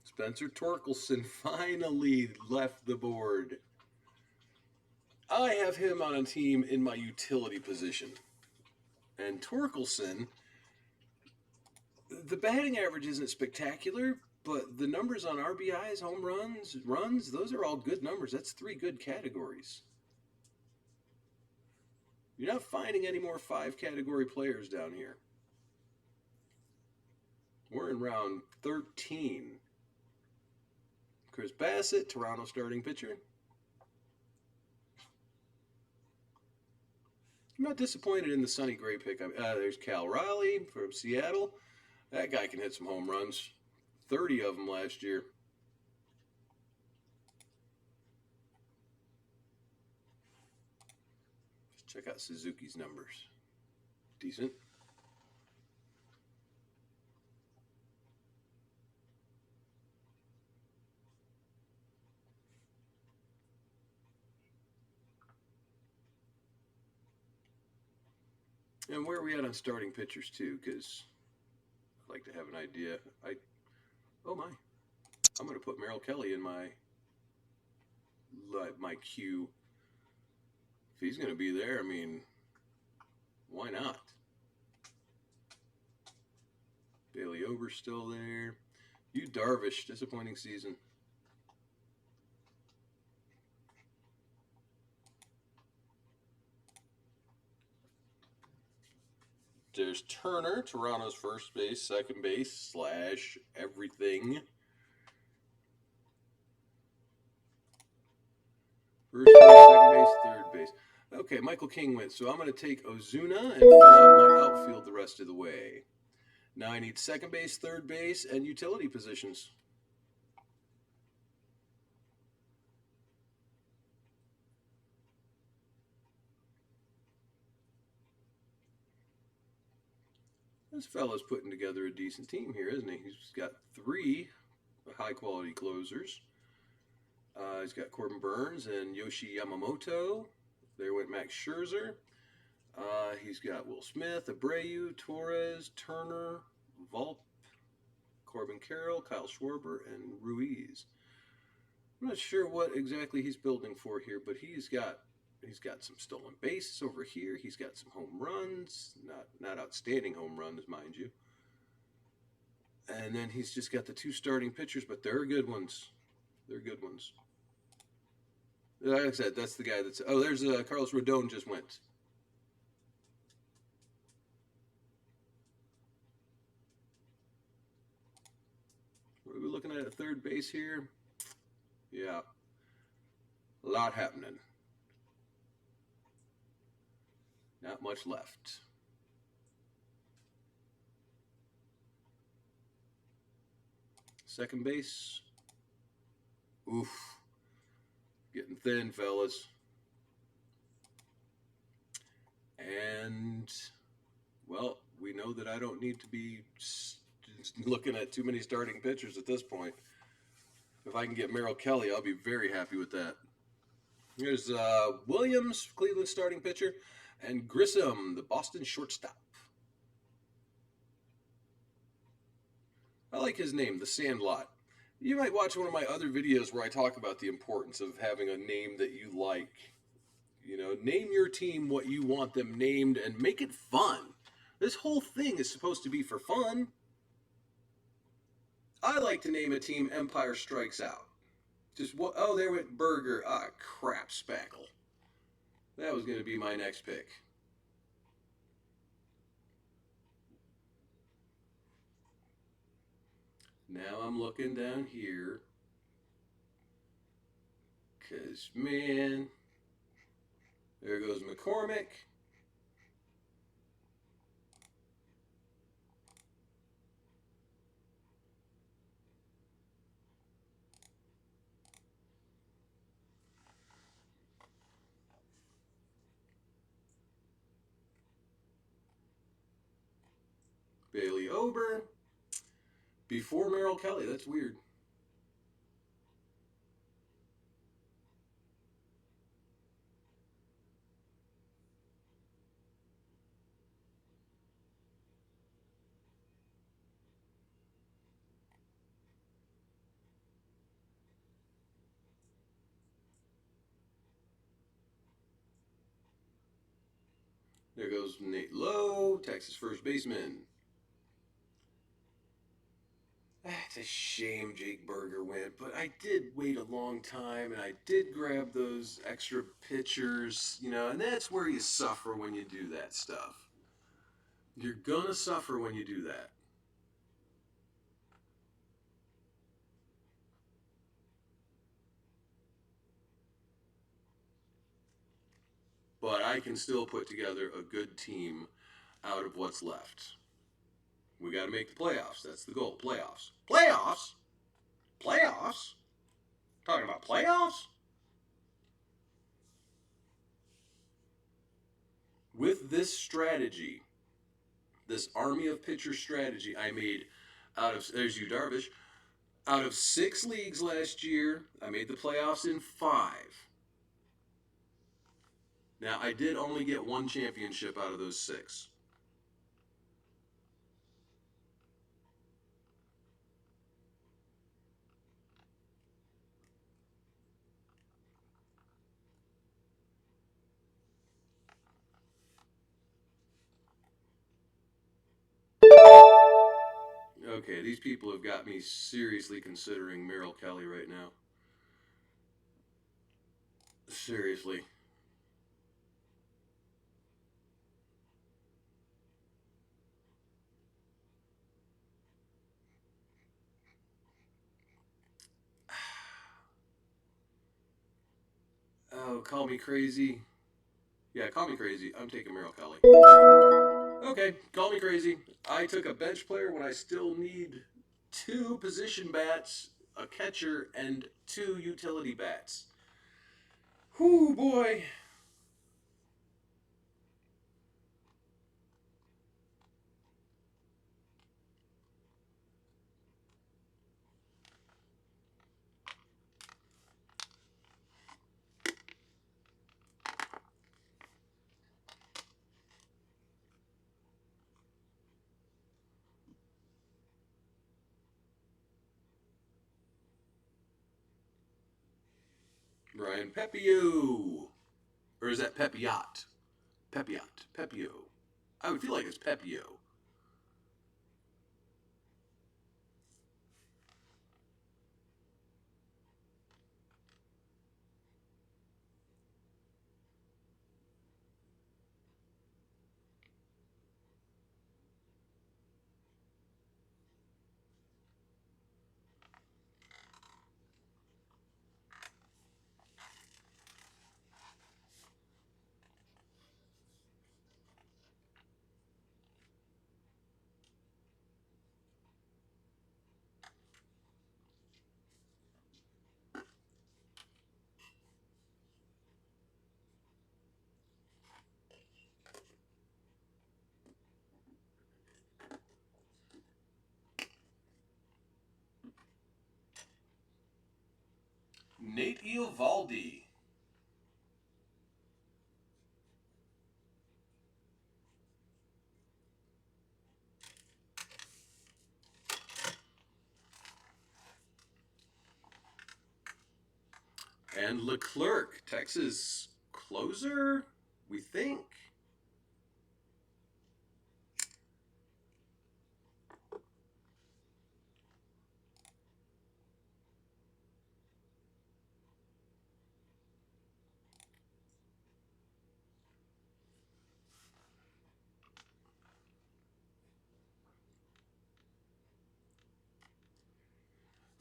Spencer Torkelson finally left the board. I have him on a team in my utility position. And Torkelson, the batting average isn't spectacular, but the numbers on RBIs, home runs, those are all good numbers. That's 3 good categories. You're not finding any more 5 category players down here. We're in round 13. Chris Bassett, Toronto starting pitcher. I'm not disappointed in the Sonny Gray pickup. There's Cal Raleigh from Seattle. That guy can hit some home runs. 30 of them last year. Just check out Suzuki's numbers. Decent. And where are we at on starting pitchers too? Because I'd like to have an idea. Oh my, I'm going to put Merrill Kelly in my queue. If he's going to be there, I mean, why not? Bailey Ober's still there. Yu Darvish, disappointing season. There's Turner, Toronto's first base, second base, / everything. First base, second base, third base. Okay, Michael King went, so I'm going to take Ozuna and fill out my outfield the rest of the way. Now I need second base, third base, and utility positions. This fella's putting together a decent team here, isn't he? He's got three high quality closers. He's got Corbin Burns and Yoshi Yamamoto. There went Max Scherzer. He's got Will Smith, Abreu, Torres, Turner, Volpe, Corbin Carroll, Kyle Schwarber, and Ruiz. I'm not sure what exactly he's building for here, but he's got some stolen bases over here. He's got some home runs, not outstanding home runs, mind you. And then he's just got the two starting pitchers, but they're good ones. They're good ones. Like I said, that's the guy that's. Oh, there's Carlos Rodon just went. What are we looking at third base here? Yeah, a lot happening. Not much left. Second base. Oof. Getting thin, fellas. And, well, we know that I don't need to be looking at too many starting pitchers at this point. If I can get Merrill Kelly, I'll be very happy with that. Here's Williams, Cleveland starting pitcher, and Grissom, the Boston shortstop. I like his name, the Sandlot. You might watch one of my other videos where I talk about the importance of having a name that you like. Name your team what you want them named and make it fun. This whole thing is supposed to be for fun. I like to name a team Empire Strikes Out. Just what? Oh, there went Burger. Ah, crap, Spackle. That was going to be my next pick. Now I'm looking down here. Because, man, there goes McCormick. Bailey Ober. Before Merrill Kelly. That's weird. There goes Nate Lowe, Texas first baseman. It's a shame Jake Berger went, but I did wait a long time and I did grab those extra pitchers, and that's where you suffer when you do that stuff. You're gonna suffer when you do that. But I can still put together a good team out of what's left. We got to make the playoffs. That's the goal. Playoffs. Playoffs? Playoffs? Talking about playoffs? With this strategy, this army of pitcher strategy I made out of, there's you, Darvish, out of 6 leagues last year, I made the playoffs in 5. Now, I did only get 1 championship out of those 6. Okay, these people have got me seriously considering Merrill Kelly right now. Seriously. Oh, call me crazy. Yeah, call me crazy. I'm taking Merrill Kelly. Okay, call me crazy. I took a bench player when I still need 2 position bats, a catcher, and 2 utility bats. Whoo, boy. Ryan Pepio. Or is that Pepiot? Pepiot. Pepio. I would feel like it's Pepio. Nate Eovaldi. And Leclerc, Texas closer, we think.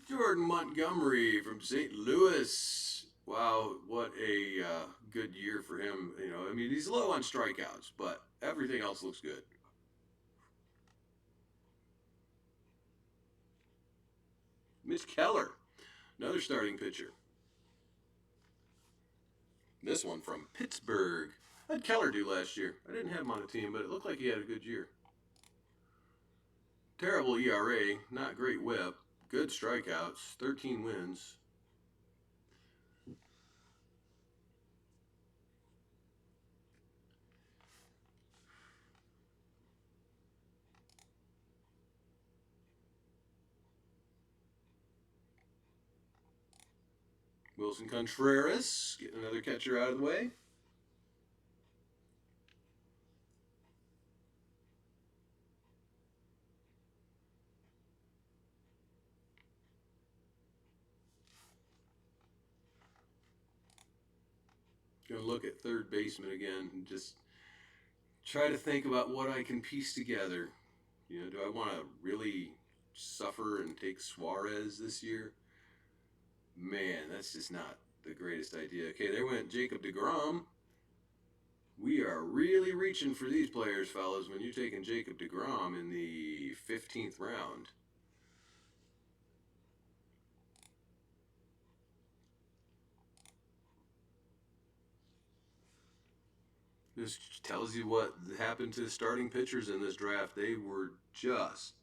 Jordan Montgomery from St. Louis. Wow, what a good year for him. You know, I mean, he's low on strikeouts, but everything else looks good. Mitch Keller, another starting pitcher. This one from Pittsburgh. I had Keller do last year. I didn't have him on the team, but it looked like he had a good year. Terrible ERA, not great whip, good strikeouts, 13 wins. Wilson Contreras, getting another catcher out of the way. Gonna look at third baseman again and just try to think about what I can piece together. You know, do I want to really suffer and take Suarez this year? Man, that's just not the greatest idea. Okay, there went Jacob DeGrom. We are really reaching for these players, fellas, when you're taking Jacob DeGrom in the 15th round. This tells you what happened to starting pitchers in this draft. They were just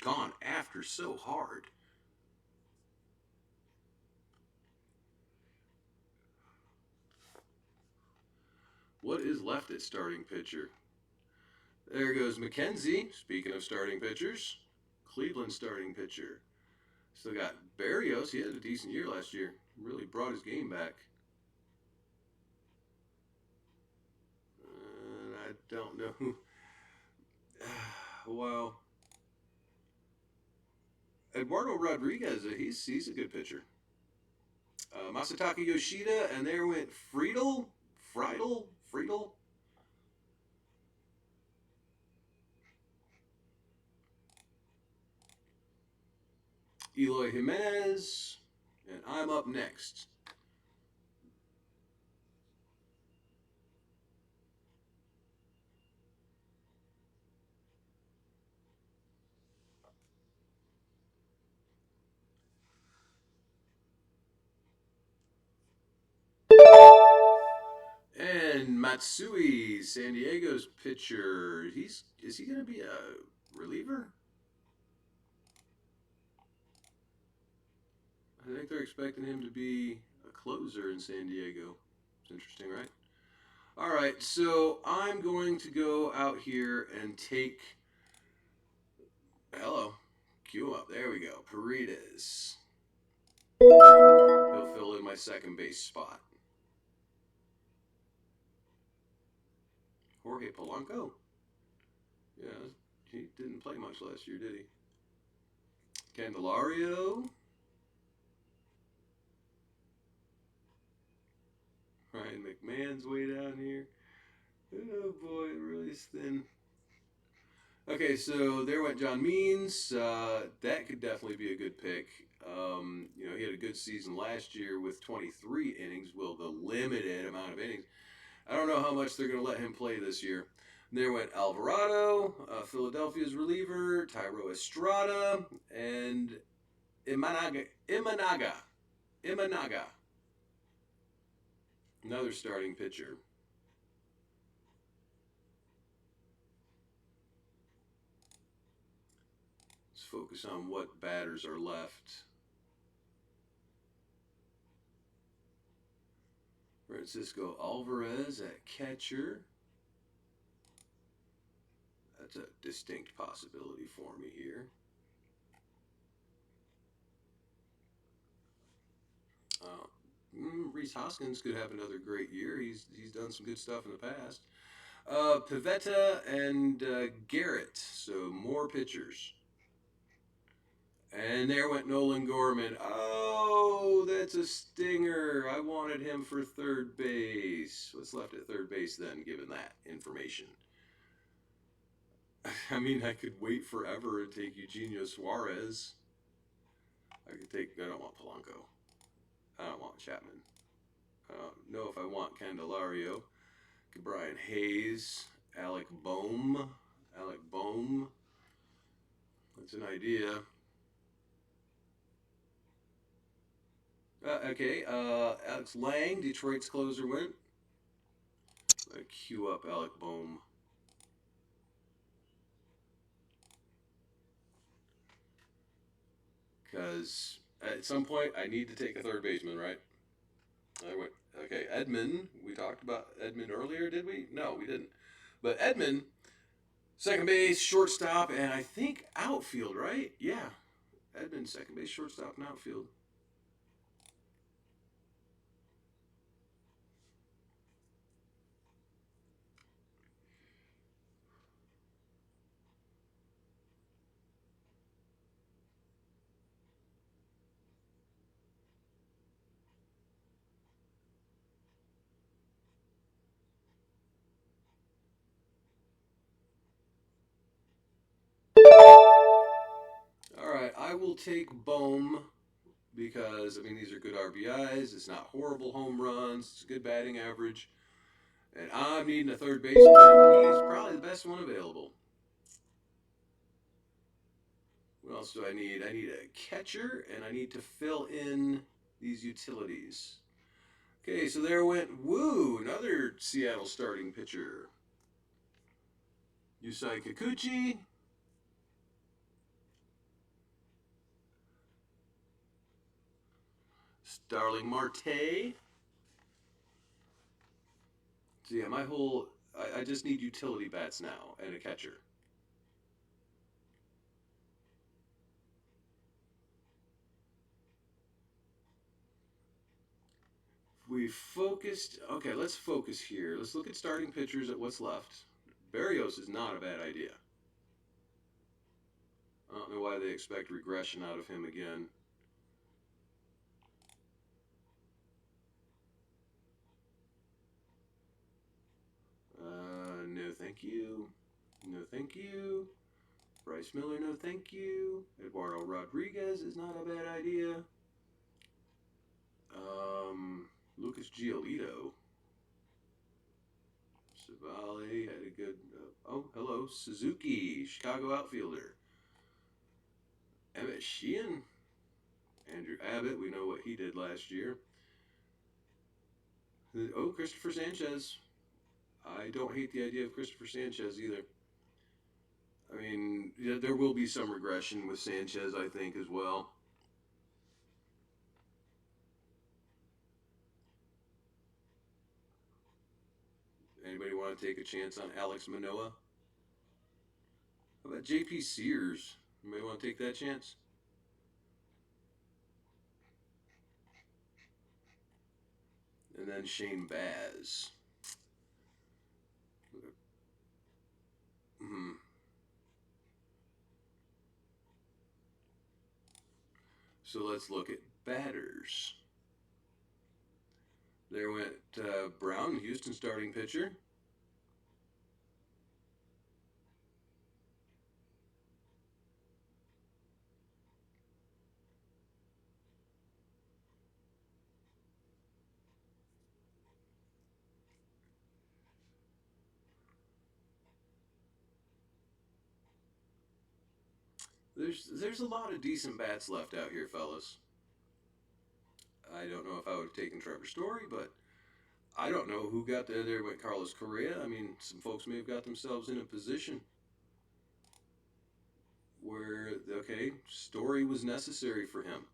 gone after so hard. What is left at starting pitcher? There goes McKenzie. Speaking of starting pitchers, Cleveland starting pitcher. Still got Barrios. He had a decent year last year. Really brought his game back. I don't know who. Well, Eduardo Rodriguez. He's a good pitcher. Masataka Yoshida, and there went Friedel. Eloy Jimenez, and I'm up next. And Matsui, San Diego's pitcher. Is he going to be a reliever? I think they're expecting him to be a closer in San Diego. It's interesting, right? All right, so I'm going to go out here and take. Hello, cue up. There we go. Paredes. He'll fill in my second base spot. Jorge Polanco. Yeah, he didn't play much last year, did he? Candelario. Ryan McMahon's way down here. Oh boy, it really is thin. Okay, so there went John Means. That could definitely be a good pick. He had a good season last year with 23 innings. Well, the limited amount of innings. I don't know how much they're going to let him play this year. There went Alvarado, Philadelphia's reliever, Tyro Estrada, and Imanaga. Another starting pitcher. Let's focus on what batters are left. Francisco Alvarez at catcher. That's a distinct possibility for me here. Rhys Hoskins could have another great year. He's done some good stuff in the past. Pivetta and Garrett, so more pitchers. And there went Nolan Gorman. Oh, that's a stinger. I wanted him for third base. What's left at third base then, given that information? I mean, I could wait forever and take Eugenio Suarez. I don't want Polanco. I don't want Chapman. I don't know if I want Candelario. Brian Hayes. Alec Bohm. That's an idea. Alex Lang, Detroit's closer, went. Cue up Alec Bohm. Because at some point I need to take a third baseman, right? I went, okay, Edman. We talked about Edman earlier, did we? No, we didn't. But Edman, second base, shortstop, and I think outfield, right? Yeah. Edman, second base, shortstop, and outfield. All right, I will take Bohm because, I mean, these are good RBIs. It's not horrible home runs. It's a good batting average. And I'm needing a third baseman. He's probably the best one available. What else do I need? I need a catcher, and I need to fill in these utilities. Okay, so there went Woo, another Seattle starting pitcher. Yusei Kikuchi. Starling Marte. So yeah, I just need utility bats now and a catcher. Okay, let's focus here. Let's look at starting pitchers at what's left. Barrios is not a bad idea. I don't know why they expect regression out of him again. No thank you. No thank you. Bryce Miller, no thank you. Eduardo Rodriguez is not a bad idea. Lucas Giolito. Savale had a good. Hello. Suzuki, Chicago outfielder. Emmett Sheehan. Andrew Abbott, we know what he did last year. Christopher Sanchez. I don't hate the idea of Christopher Sanchez either. I mean, yeah, there will be some regression with Sanchez, I think, as well. Anybody want to take a chance on Alex Manoah? How about JP Sears? Anybody want to take that chance? And then Shane Baz. Hmm. So let's look at batters. There went Brown, Houston starting pitcher. There's a lot of decent bats left out here, fellas. I don't know if I would have taken Trevor Story, but I don't know who got there. There went Carlos Correa. I mean, some folks may have got themselves in a position where, okay, Story was necessary for him.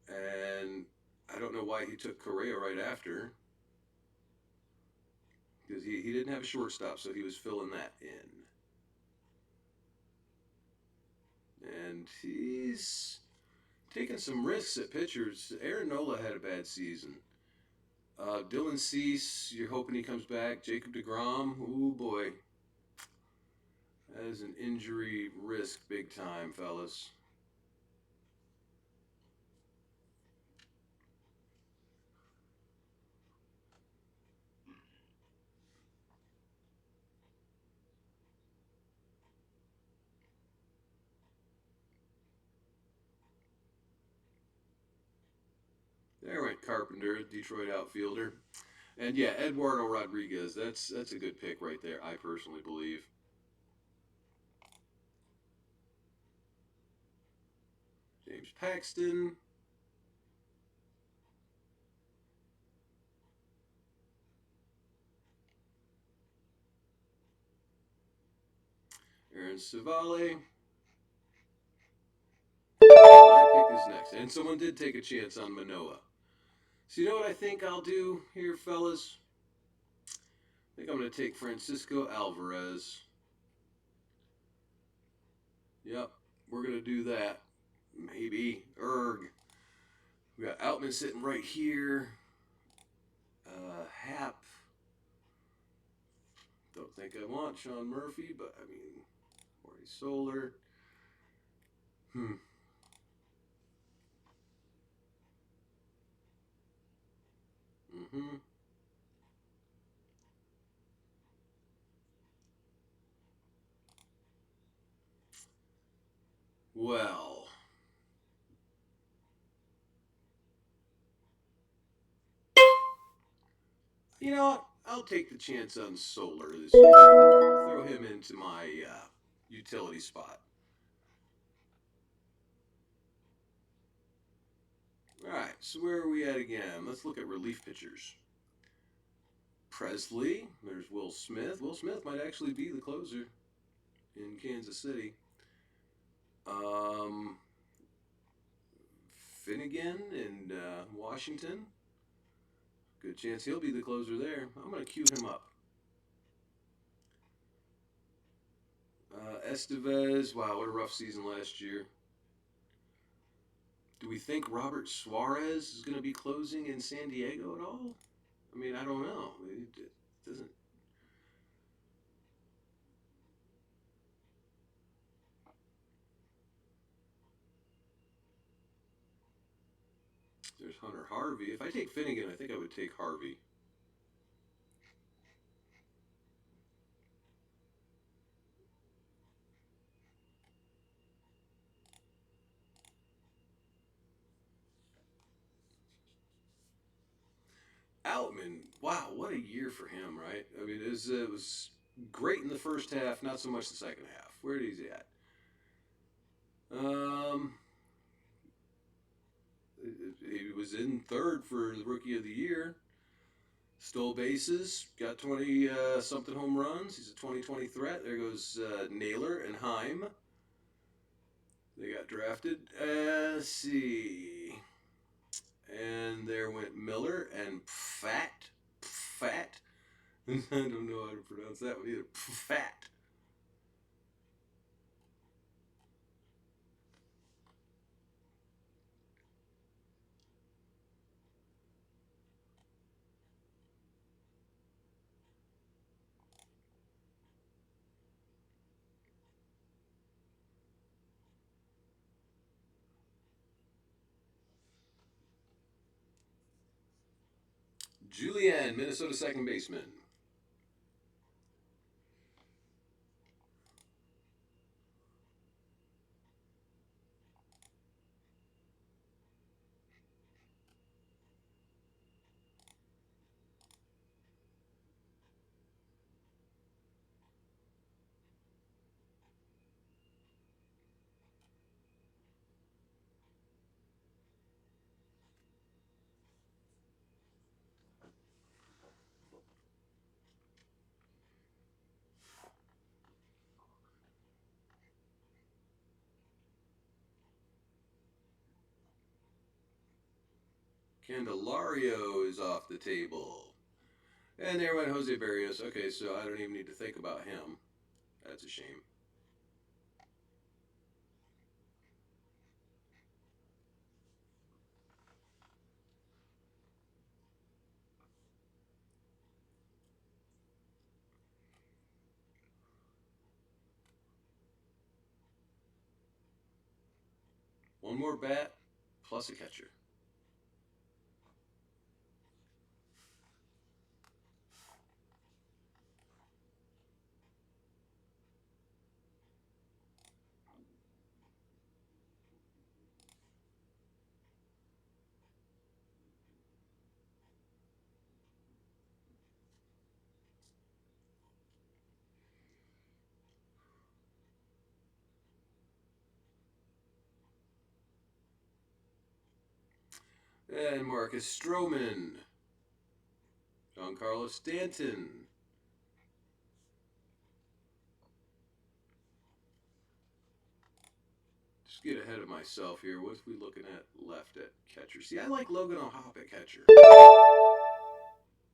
And I don't know why he took Correa right after, because he didn't have a shortstop, so he was filling that in. And he's taking some risks at pitchers. Aaron Nola had a bad season. Dylan Cease, you're hoping he comes back. Jacob DeGrom, oh boy. That is an injury risk big time, fellas. There went Carpenter, Detroit outfielder. And yeah, Eduardo Rodriguez, that's a good pick right there, I personally believe. James Paxton. Aaron Savale. My pick is next. And someone did take a chance on Manoah. So you know what I think I'll do here, fellas? I think I'm going to take Francisco Alvarez. Yep, we're going to do that. Maybe. Erg. We got Outman sitting right here. Hap. Don't think I want Sean Murphy, but I mean, Corey Solar. Hmm. Mm-hmm. Well, you know what? I'll take the chance on Solar this year. Throw him into my utility spot. All right, so where are we at again? Let's look at relief pitchers. Presley. There's Will Smith. Will Smith might actually be the closer in Kansas City. Um, Finnegan in Washington. Good chance he'll be the closer there. I'm going to cue him up. Estevez. Wow, what a rough season last year. Do we think Robert Suarez is going to be closing in San Diego at all? I mean, I don't know. It doesn't. There's Hunter Harvey. If I take Finnegan, I think I would take Harvey. Outman, wow, what a year for him, right? I mean, it was great in the first half, not so much the second half. Where is he at? Um, he was in third for the Rookie of the Year. Stole bases, got 20 something home runs. He's a 2020 threat. There goes Naylor and Heim. They got drafted. Let's see. And there went Miller and Pfat. Pfat. I don't know how to pronounce that one either. Pfat. Julian, Minnesota second baseman. Candelario is off the table. And there went Jose Barrios. Okay, so I don't even need to think about him. That's a shame. One more bat plus a catcher. And Marcus Stroman. Giancarlo Stanton. Just get ahead of myself here. What's we looking at left at catcher? See, I like Logan O'Hoppe at catcher.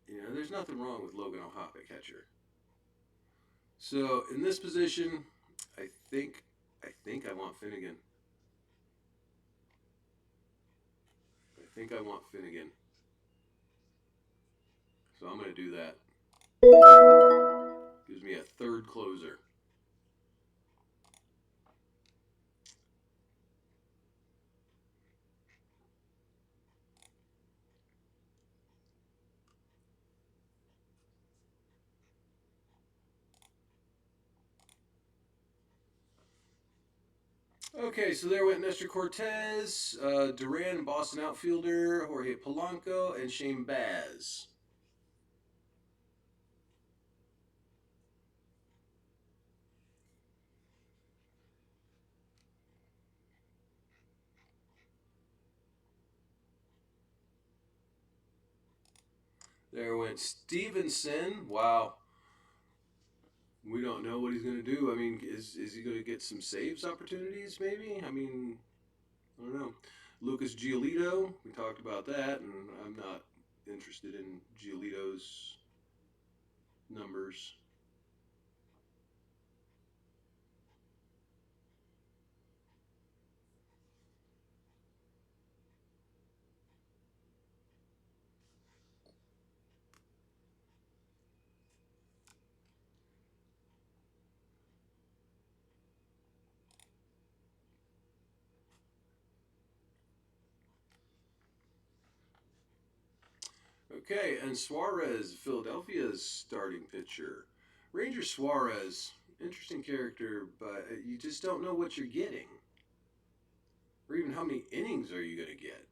You know, there's nothing wrong with Logan O'Hoppe at catcher. So in this position, I think I want Finnegan. I think I want Finnegan. So I'm going to do that. Gives me a third closer. Okay, so there went Nestor Cortez, Duran, Boston outfielder, Jorge Polanco, and Shane Baz. There went Stevenson. Wow. We don't know what he's going to do. I mean, is he going to get some saves opportunities, maybe? I mean, I don't know. Lucas Giolito, we talked about that, and I'm not interested in Giolito's numbers. Okay, and Suarez, Philadelphia's starting pitcher. Ranger Suarez, interesting character, but you just don't know what you're getting. Or even how many innings are you going to get?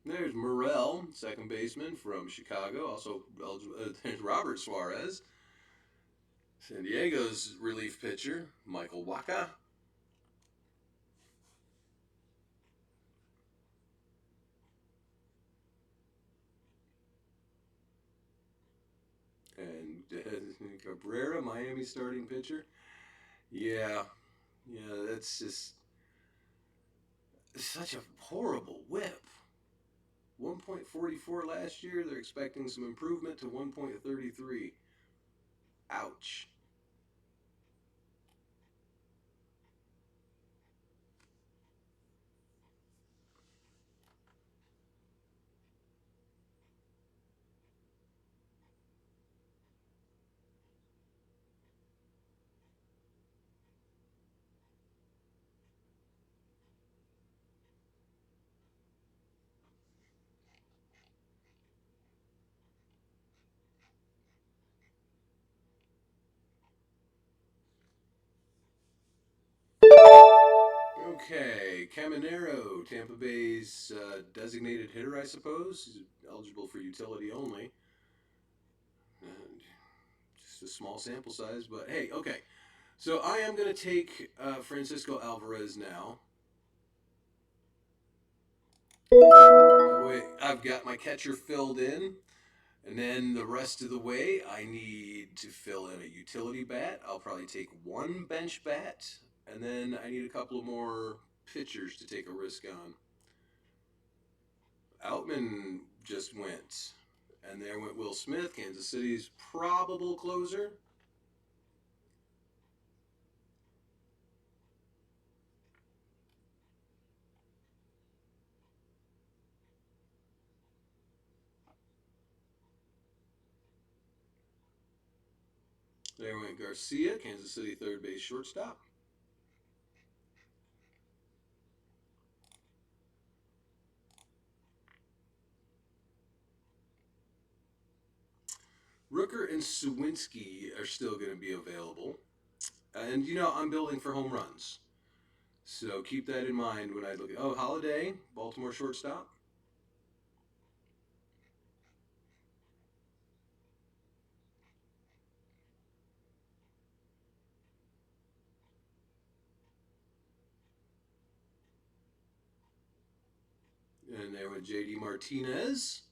There's Morel, second baseman from Chicago. Also, there's Robert Suarez. San Diego's relief pitcher, Michael Wacha. And Cabrera, Miami starting pitcher. Yeah, yeah, that's just such a horrible whip. 1.44 last year. They're expecting some improvement to 1.33. Ouch. Okay, Caminero, Tampa Bay's designated hitter, I suppose. He's eligible for utility only. And just a small sample size, but hey, okay. So I am going to take Francisco Alvarez now. Wait, I've got my catcher filled in. And then the rest of the way, I need to fill in a utility bat. I'll probably take one bench bat. And then I need a couple of more pitchers to take a risk on. Outman just went. And there went Will Smith, Kansas City's probable closer. There went Garcia, Kansas City third base shortstop. Rooker and Sawinski are still going to be available. And, I'm building for home runs. So keep that in mind when I look at. Oh, Holiday, Baltimore shortstop. And there went JD Martinez.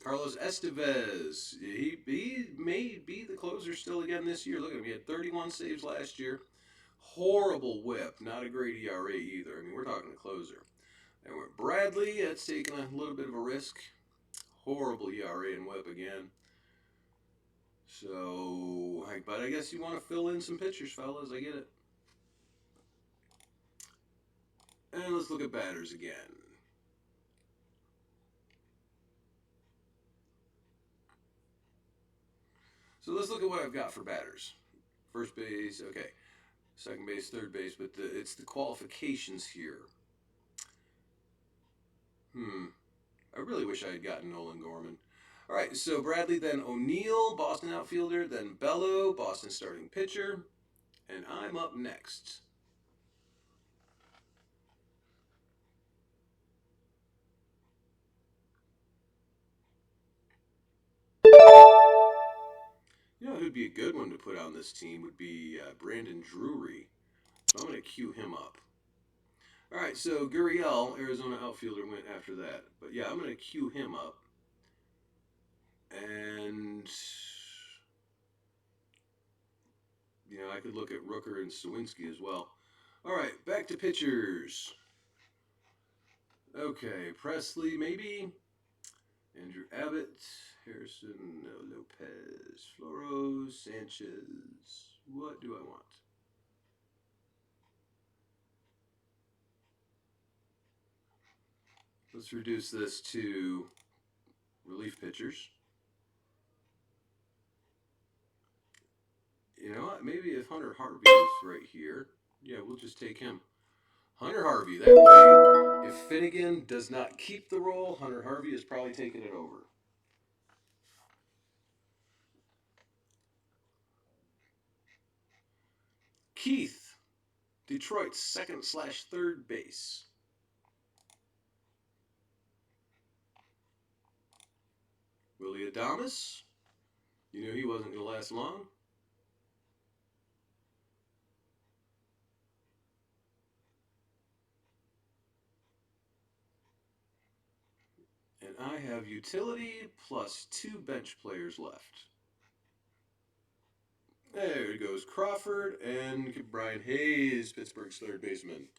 Carlos Estevez. He may be the closer still again this year. Look at him. He had 31 saves last year. Horrible whip. Not a great ERA either. I mean, we're talking a closer. And we're Bradley. That's taking a little bit of a risk. Horrible ERA and whip again. So, but I guess you want to fill in some pitchers, fellas. I get it. And let's look at batters again. So let's look at what I've got for batters. First base, okay. Second base, third base, but it's the qualifications here. I really wish I had gotten Nolan Gorman. All right, so Bradley, then O'Neill, Boston outfielder, then Bello, Boston starting pitcher, and I'm up next. Who'd be a good one to put on this team would be Brandon Drury. So I'm going to cue him up. All right, so Gurriel, Arizona outfielder, went after that. But yeah, I'm going to cue him up. And, I could look at Rooker and Sawinski as well. All right, back to pitchers. Okay, Presley, maybe. Andrew Abbott, Harrison, Lopez, Floro, Sanchez. What do I want? Let's reduce this to relief pitchers. You know what? Maybe if Hunter Harvey is right here, yeah, we'll just take him. Hunter Harvey. That way, if Finnegan does not keep the role, Hunter Harvey is probably taking it over. Keith, Detroit's second/third base. Willie Adames. You knew he wasn't going to last long. And I have utility plus 2 bench players left. There goes Crawford and Brian Hayes, Pittsburgh's third baseman.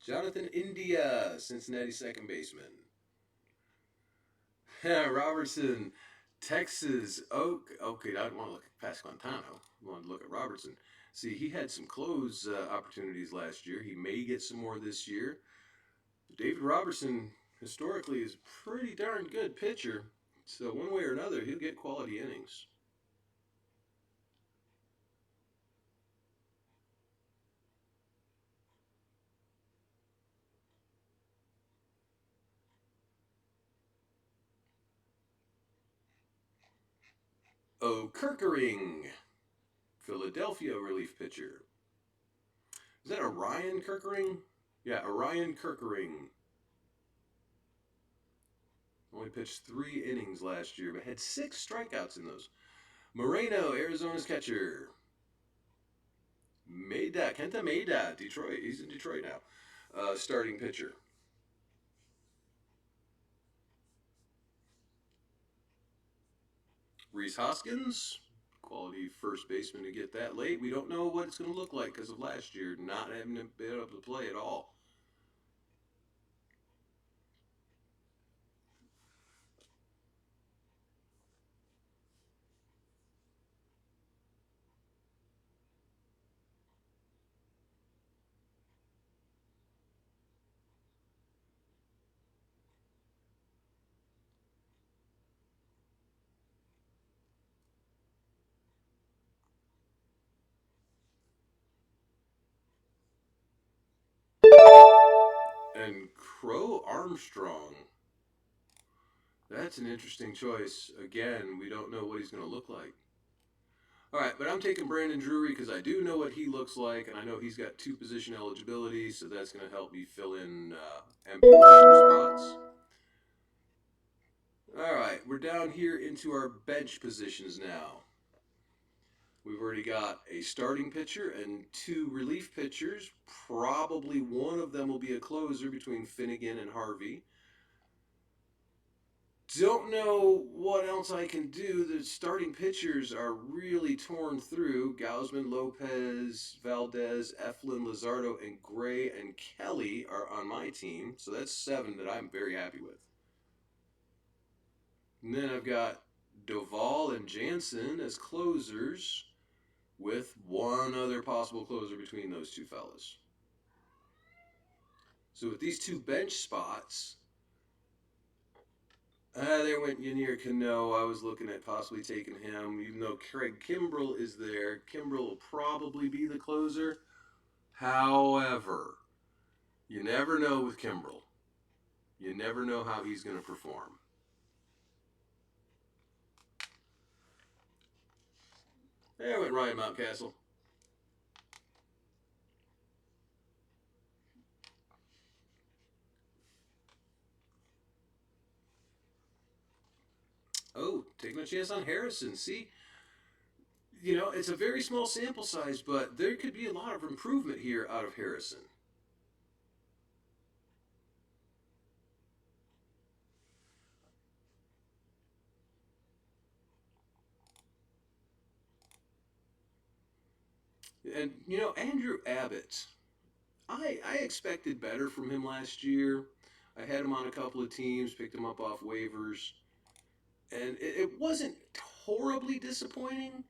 Jonathan India, Cincinnati second baseman. Robertson, Texas Oak. Okay, I don't want to look past Quintano. I want to look at Robertson. See, he had some close opportunities last year. He may get some more this year. David Robertson, historically, is a pretty darn good pitcher. So one way or another, he'll get quality innings. Kirkering, Philadelphia relief pitcher. Is that Orion Kirkering? Yeah, Orion Kirkering. Only pitched 3 innings last year, but had 6 strikeouts in those. Moreno, Arizona's catcher. Kenta Maeda, Detroit. He's in Detroit now. Starting pitcher. Rhys Hoskins, quality first baseman to get that late. We don't know what it's going to look like because of last year not having been able to play at all. And Crow Armstrong. That's an interesting choice. Again, we don't know what he's going to look like. All right, but I'm taking Brandon Drury because I do know what he looks like, and I know he's got 2 position eligibility, so that's going to help me fill in empty roster spots. All right, we're down here into our bench positions now. We've already got a starting pitcher and 2 relief pitchers. Probably one of them will be a closer between Finnegan and Harvey. Don't know what else I can do. The starting pitchers are really torn through. Gausman, Lopez, Valdez, Eflin, Luzardo, and Gray and Kelly are on my team. So that's 7 that I'm very happy with. And then I've got Doval and Jansen as closers with one other possible closer between those 2 fellas. So with these 2 bench spots, there went Yanier Cano. I was looking at possibly taking him, even though Craig Kimbrell is there. Kimbrell will probably be the closer. However, you never know with Kimbrell. You never know how he's going to perform. There went Ryan Mountcastle. chance on Harrison. See, it's a very small sample size, but there could be a lot of improvement here out of Harrison. And, Andrew Abbott, I expected better from him last year. I had him on a couple of teams, picked him up off waivers, and it wasn't horribly disappointing,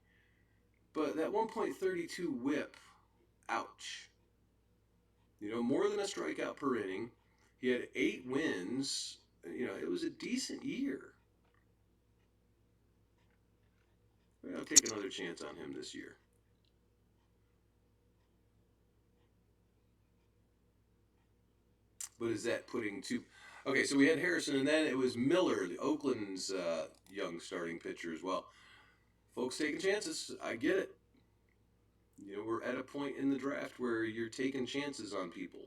but that 1.32 whip, ouch. More than a strikeout per inning. He had 8 wins. It was a decent year. I'll take another chance on him this year. But is that putting two? Okay, so we had Harrison, and then it was Miller, the Oakland's young starting pitcher as well. Folks taking chances. I get it. We're at a point in the draft where you're taking chances on people.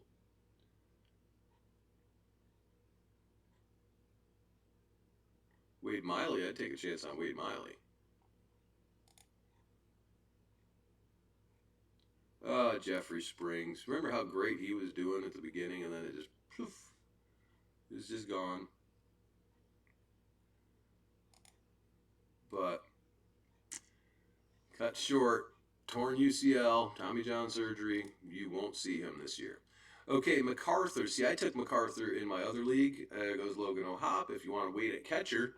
Wade Miley, I'd take a chance on Wade Miley. Jeffrey Springs. Remember how great he was doing at the beginning, and then it just poof, it's just gone. But cut short, torn UCL, Tommy John surgery. You won't see him this year. Okay, MacArthur. See, I took MacArthur in my other league. Goes Logan O'Hop. If you want to wait at catcher,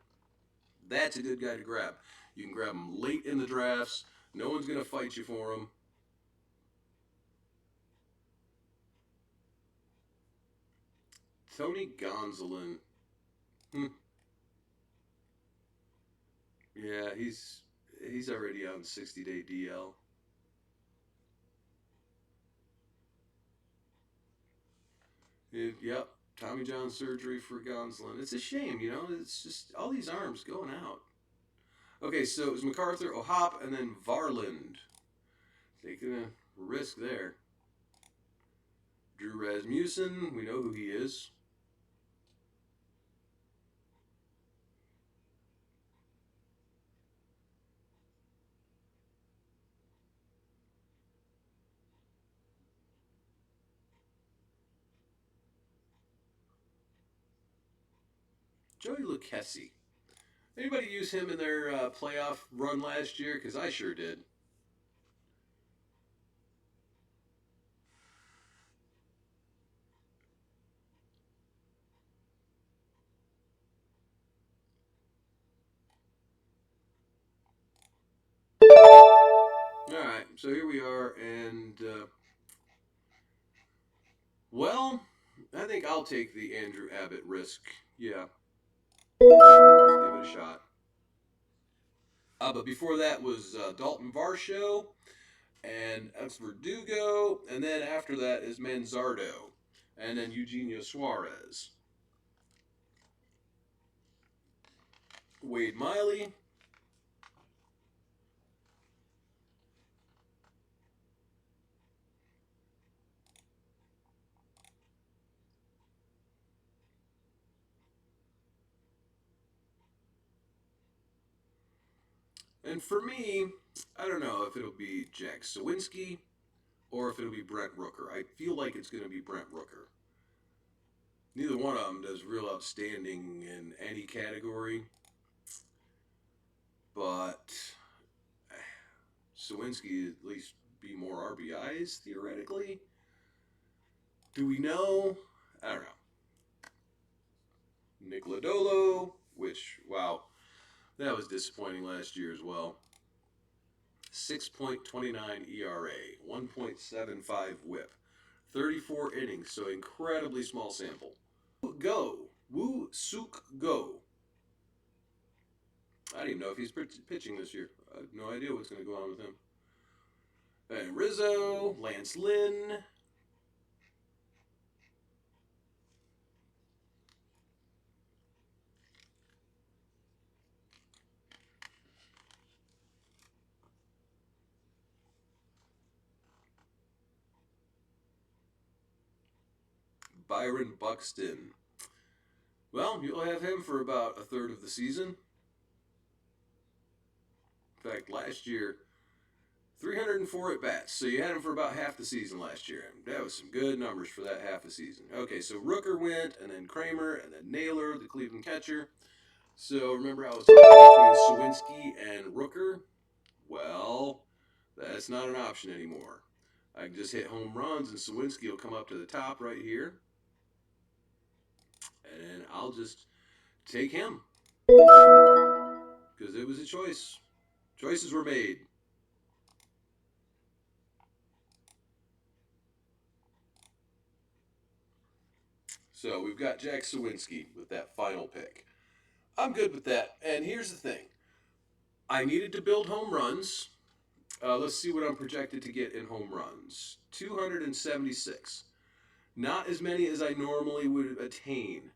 that's a good guy to grab. You can grab him late in the drafts. No one's going to fight you for him. Tony Gonsolin. Yeah, he's already on 60-day DL. Yep, Tommy John surgery for Gonsolin. It's a shame, It's just all these arms going out. Okay, so it was MacArthur, O'Hop, and then Varland. Taking a risk there. Drew Rasmussen, we know who he is. Joey Lucchesi. Anybody use him in their playoff run last year? Because I sure did. All right, so here we are, and well, I think I'll take the Andrew Abbott risk. Yeah, give it a shot. But before that was Dalton Varsho and Ex Verdugo, and then after that is Manzardo, and then Eugenio Suarez. Wade Miley. And for me, I don't know if it'll be Jack Sawinski or if it'll be Brent Rooker. I feel like it's going to be Brent Rooker. Neither one of them does real outstanding in any category, but Sawinski at least be more RBIs theoretically. Do we know? I don't know. Nick Lodolo, which, wow, that was disappointing last year as well. 6.29 ERA, 1.75 whip, 34 innings, so incredibly small sample. Go. Woo Suk Go. I don't even know if he's pitching this year. I have no idea what's going to go on with him. And Rizzo, Lance Lynn. Byron Buxton. Well, you'll have him for about a third of the season. In fact, last year, 304 at bats. So you had him for about half the season last year. And that was some good numbers for that half a season. Okay, so Rooker went, and then Kramer, and then Naylor, the Cleveland catcher. So remember I was talking between Sawinski and Rooker? Well, that's not an option anymore. I can just hit home runs, and Sawinski will come up to the top right here, and I'll just take him because it was a choice. Choices were made. So we've got Jack Sawinski with that final pick. I'm good with that. And here's the thing: I needed to build home runs. Let's see what I'm projected to get in home runs. 276. Not as many as I normally would attain,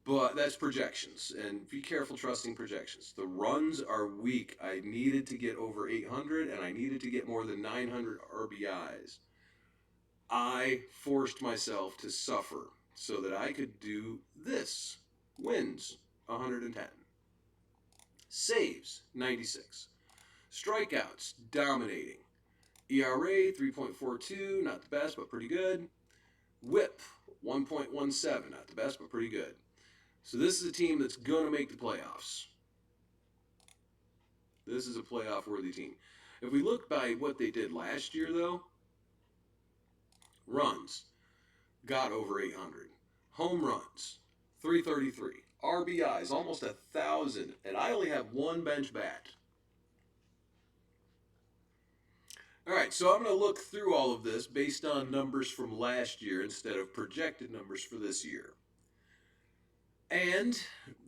but that's projections. And be careful trusting projections. The runs are weak. I needed to get over 800, and I needed to get more than 900 RBIs. I forced myself to suffer so that I could do this. Wins, 110. Saves, 96. Strikeouts, dominating. ERA, 3.42, not the best, but pretty good. WHIP, 1.17, not the best, but pretty good. So this is a team that's going to make the playoffs. This is a playoff-worthy team. If we look by what they did last year, though, runs, got over 800. Home runs, 333. RBIs, almost 1,000. And I only have one bench bat. All right, so I'm going to look through all of this based on numbers from last year instead of projected numbers for this year. And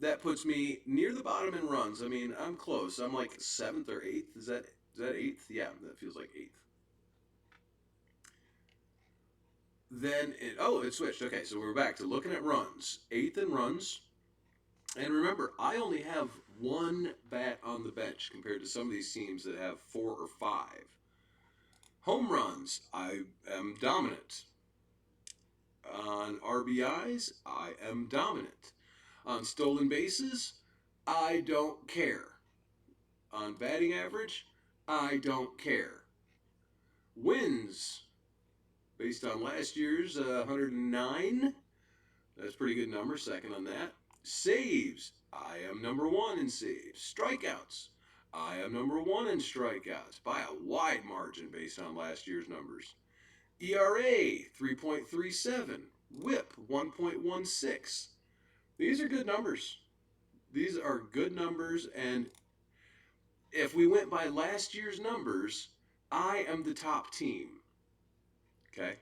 that puts me near the bottom in runs. I mean, I'm close. I'm like 7th or 8th. Is that 8th? Yeah, that feels like 8th. Then it switched. Okay, so we're back to looking at runs. 8th in runs. And remember, I only have one bat on the bench compared to some of these teams that have 4 or 5. Home runs, I am dominant. On RBIs, I am dominant. On stolen bases, I don't care. On batting average, I don't care. Wins, based on last year's 109, that's a pretty good number, second on that. Saves, I am number 1 in saves. Strikeouts, I am number 1 in strikeouts by a wide margin based on last year's numbers. ERA, 3.37. WHIP, 1.16. These are good numbers. These are good numbers, and if we went by last year's numbers, I am the top team. Okay?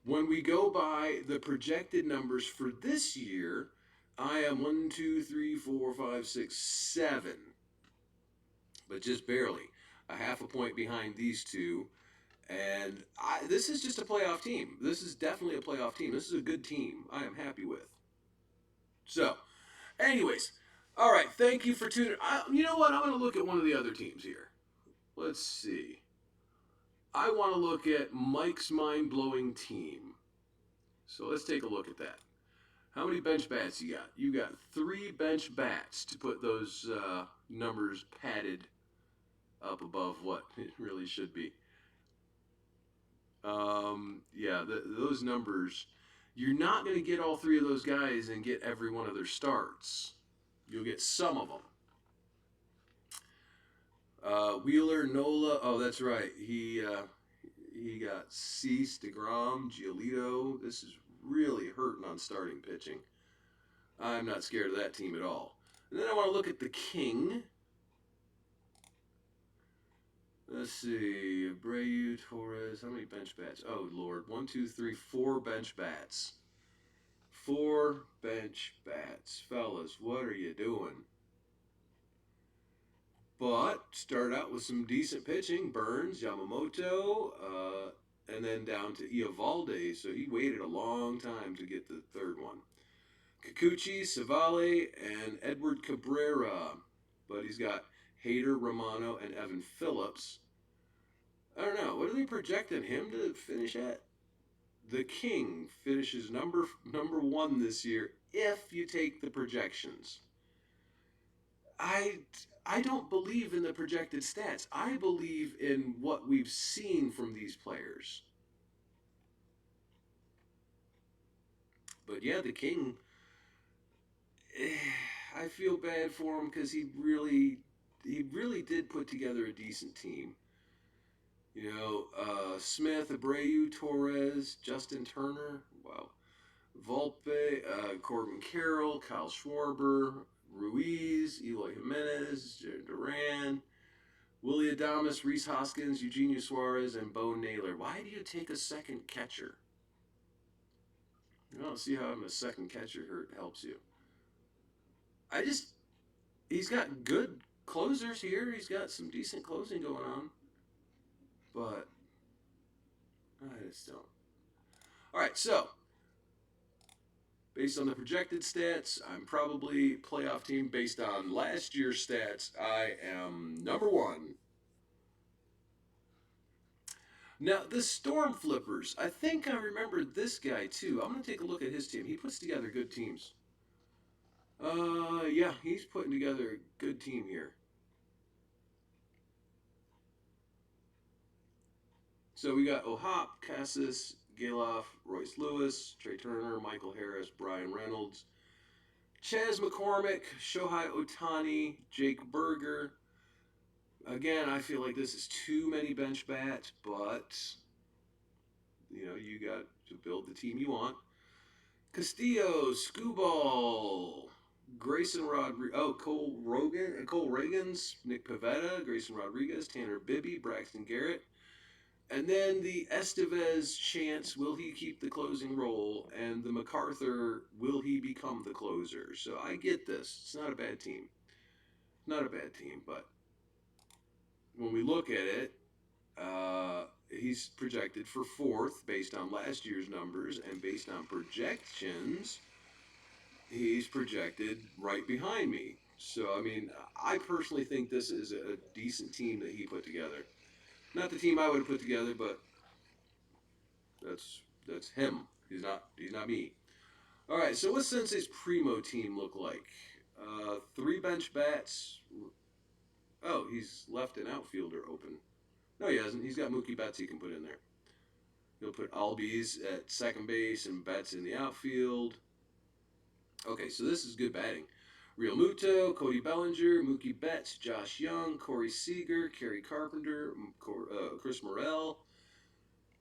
When we go by the projected numbers for this year, I am 1, 2, 3, 4, 5, 6, 7. But just barely. A half a point behind these two. And this is just a playoff team. This is definitely a playoff team. This is a good team I am happy with. So, anyways, all right, thank you for tuning. You know what? I'm going to look at one of the other teams here. Let's see. I want to look at Mike's mind-blowing team. So let's take a look at that. How many bench bats you got? You got 3 bench bats to put those numbers padded up above what it really should be. Those numbers, you're not going to get all 3 of those guys and get every one of their starts. You'll get some of them. Wheeler, Nola, oh, that's right. He got Cease, DeGrom, Giolito. This is really hurting on starting pitching. I'm not scared of that team at all. And then I want to look at the King. Let's see. Abreu, Torres. How many bench bats? Oh, Lord. 1, 2, 3, 4 bench bats. 4 bench bats. Fellas, what are you doing? But start out with some decent pitching. Burns, Yamamoto, and then down to Eovaldi. So he waited a long time to get the third one. Kikuchi, Savale, and Edward Cabrera. But he's got Hader, Romano, and Evan Phillips. I don't know. What are they projecting him to finish at? The King finishes number 1 this year if you take the projections. I I don't believe in the projected stats. I believe in what we've seen from these players. But yeah, the King, I feel bad for him because he really did put together a decent team. Smith, Abreu, Torres, Justin Turner, wow, Volpe, Corbin Carroll, Kyle Schwarber, Ruiz, Eloy Jimenez, Jared Duran, Willie Adames, Reese Hoskins, Eugenio Suarez, and Bo Naylor. Why do you take a second catcher? I don't see how having a second catcher helps you. I just he's got good closers here. He's got some decent closing going on, but I just don't. All right, so based on the projected stats, I'm probably playoff team. Based on last year's stats, I am number one. Now, the Storm Flippers, I think I remember this guy too. I'm going to take a look at his team. He puts together good teams. Yeah, he's putting together a good team here. So we got O'Hop, Cassis, Galoff, Royce Lewis, Trey Turner, Michael Harris, Brian Reynolds, Chaz McCormick, Shohei Otani, Jake Berger. Again, I feel like this is too many bench bats, but you got to build the team you want. Castillo, Scooball, Grayson Rodriguez, Cole Reagans, Nick Pivetta, Grayson Rodriguez, Tanner Bibbee, Braxton Garrett. And then the Estevez chance, will he keep the closing role? And the MacArthur, will he become the closer? So I get this. It's not a bad team. Not a bad team, but when we look at it, he's projected for fourth based on last year's numbers, and based on projections, he's projected right behind me. So, I mean, I personally think this is a decent team that he put together. Not the team I would have put together, but that's him. He's not me. All right. So, what's Sensei's primo team look like? Three bench bats. Oh, he's left an outfielder open. No, he hasn't. He's got Mookie Betts he can put in there. He'll put Albies at second base and Betts in the outfield. Okay, so this is good batting. Real Muto, Cody Bellinger, Mookie Betts, Josh Young, Corey Seager, Kerry Carpenter, Chris Morrell,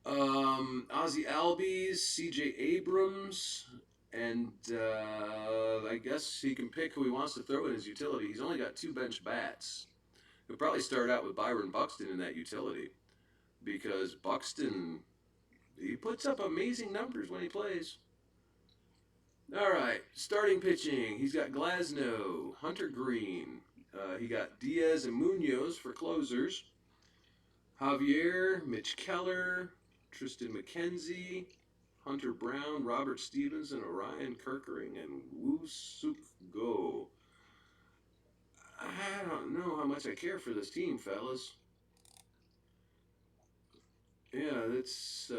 Ozzy Albies, C.J. Abrams, and I guess he can pick who he wants to throw in his utility. He's only got two bench bats. He'll probably start out with Byron Buxton in that utility because Buxton, he puts up amazing numbers when he plays. All right, starting pitching. He's got Glasnow, Hunter Green. He got Diaz and Munoz for closers. Javier, Mitch Keller, Tristan McKenzie, Hunter Brown, Robert Stevens, and Orion Kirkering, and Woo Suk Go. I don't know how much I care for this team, fellas. Yeah, it's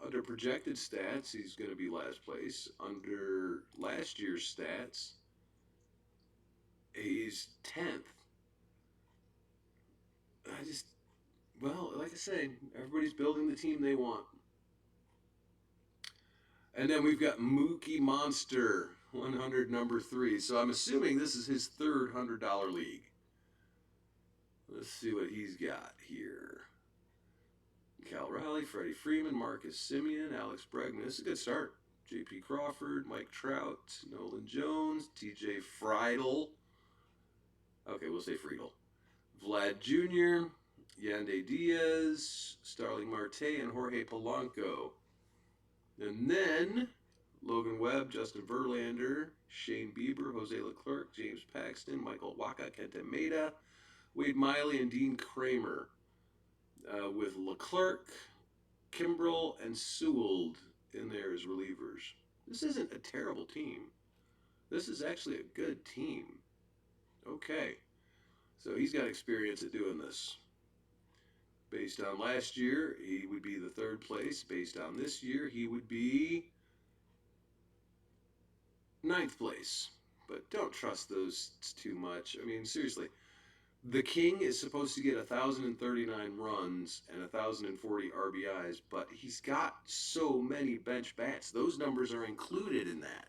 under projected stats, he's going to be last place. Under last year's stats, he's 10th. I just, well, like I say, everybody's building the team they want. And then we've got Mookie Monster, 100 number 3. So I'm assuming this is his third $100 league. Let's see what he's got here. Cal Raleigh, Freddie Freeman, Marcus Simeon, Alex Bregman. This is a good start. J.P. Crawford, Mike Trout, Nolan Jones, T.J. Friedel. Okay, we'll say Friedel. Vlad Jr., Yandy Diaz, Starling Marte, and Jorge Polanco. And then Logan Webb, Justin Verlander, Shane Bieber, Jose Leclerc, James Paxton, Michael Waka, Kenta Maeda, Wade Miley, and Dean Kramer. With Leclerc, Kimbrell, and Sewell in there as relievers. This isn't a terrible team. This is actually a good team. Okay. So he's got experience at doing this. Based on last year, he would be the third place. Based on this year, he would be ninth place. but don't trust those too much. I mean, seriously. The King is supposed to get 1,039 runs and 1,040 RBIs, but he's got so many bench bats. Those numbers are included in that.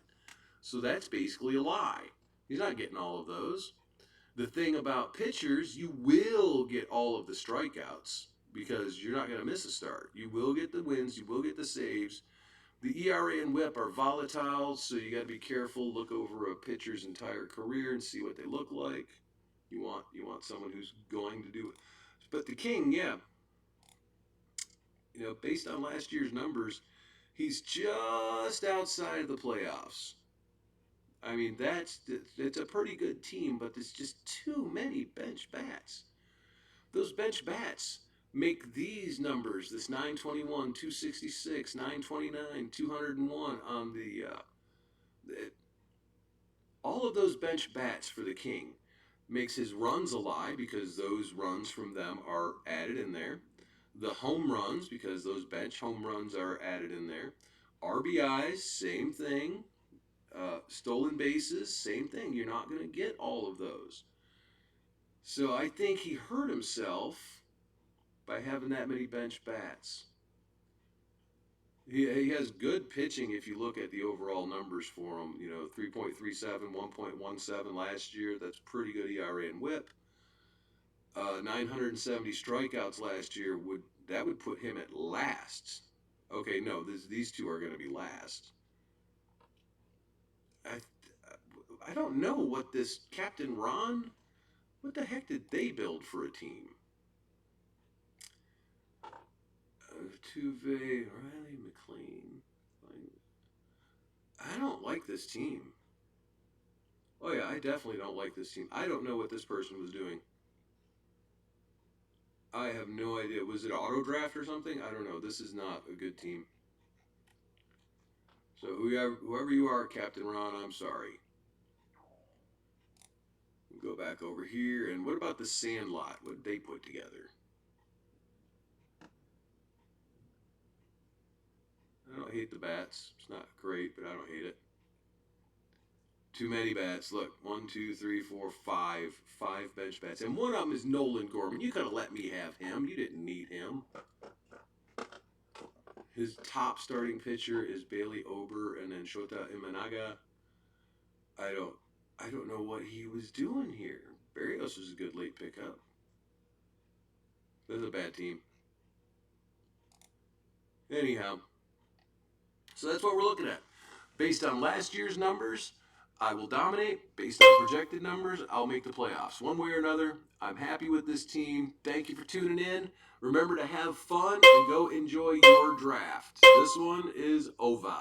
So that's basically a lie. He's not getting all of those. The thing about pitchers, you will get all of the strikeouts because you're not going to miss a start. You will get the wins, you will get the saves. The ERA and WHIP are volatile, so you got to be careful. Look over a pitcher's entire career and see what they look like. You want someone who's going to do it. But the King, yeah, based on last year's numbers, he's just outside of the playoffs. I mean, it's a pretty good team, but there's just too many bench bats. Those bench bats make these numbers, this 921, 266, 929, 201 on all of those bench bats for the King makes his runs a lie because those runs from them are added in there. The home runs, because those bench home runs are added in there. RBIs, same thing. Stolen bases, same thing. You're not going to get all of those. So I think he hurt himself by having that many bench bats. He has good pitching if you look at the overall numbers for him. 3.37, 1.17 last year. That's pretty good ERA and WHIP. 970 strikeouts last year would put him at last. Okay, no, these two are going to be last. I don't know what this Captain Ron. What the heck did they build for a team? Tuve, Riley, McLean. I don't like this team. Oh yeah, I definitely don't like this team. I don't know what this person was doing. I have no idea. Was it auto draft or something? I don't know. This is not a good team. So whoever you are, Captain Ron, I'm sorry. We'll go back over here. And what about the Sandlot? What did they put together? I don't hate the bats. It's not great, but I don't hate it. Too many bats. Look, 1, 2, 3, 4, 5. 5 bench bats. And one of them is Nolan Gorman. You could have let me have him. You didn't need him. His top starting pitcher is Bailey Ober and then Shota Imanaga. I don't know what he was doing here. Barrios was a good late pickup. This is a bad team. Anyhow, so that's what we're looking at. Based on last year's numbers, I will dominate. Based on projected numbers, I'll make the playoffs. One way or another, I'm happy with this team. Thank you for tuning in. Remember to have fun and go enjoy your draft. This one is over.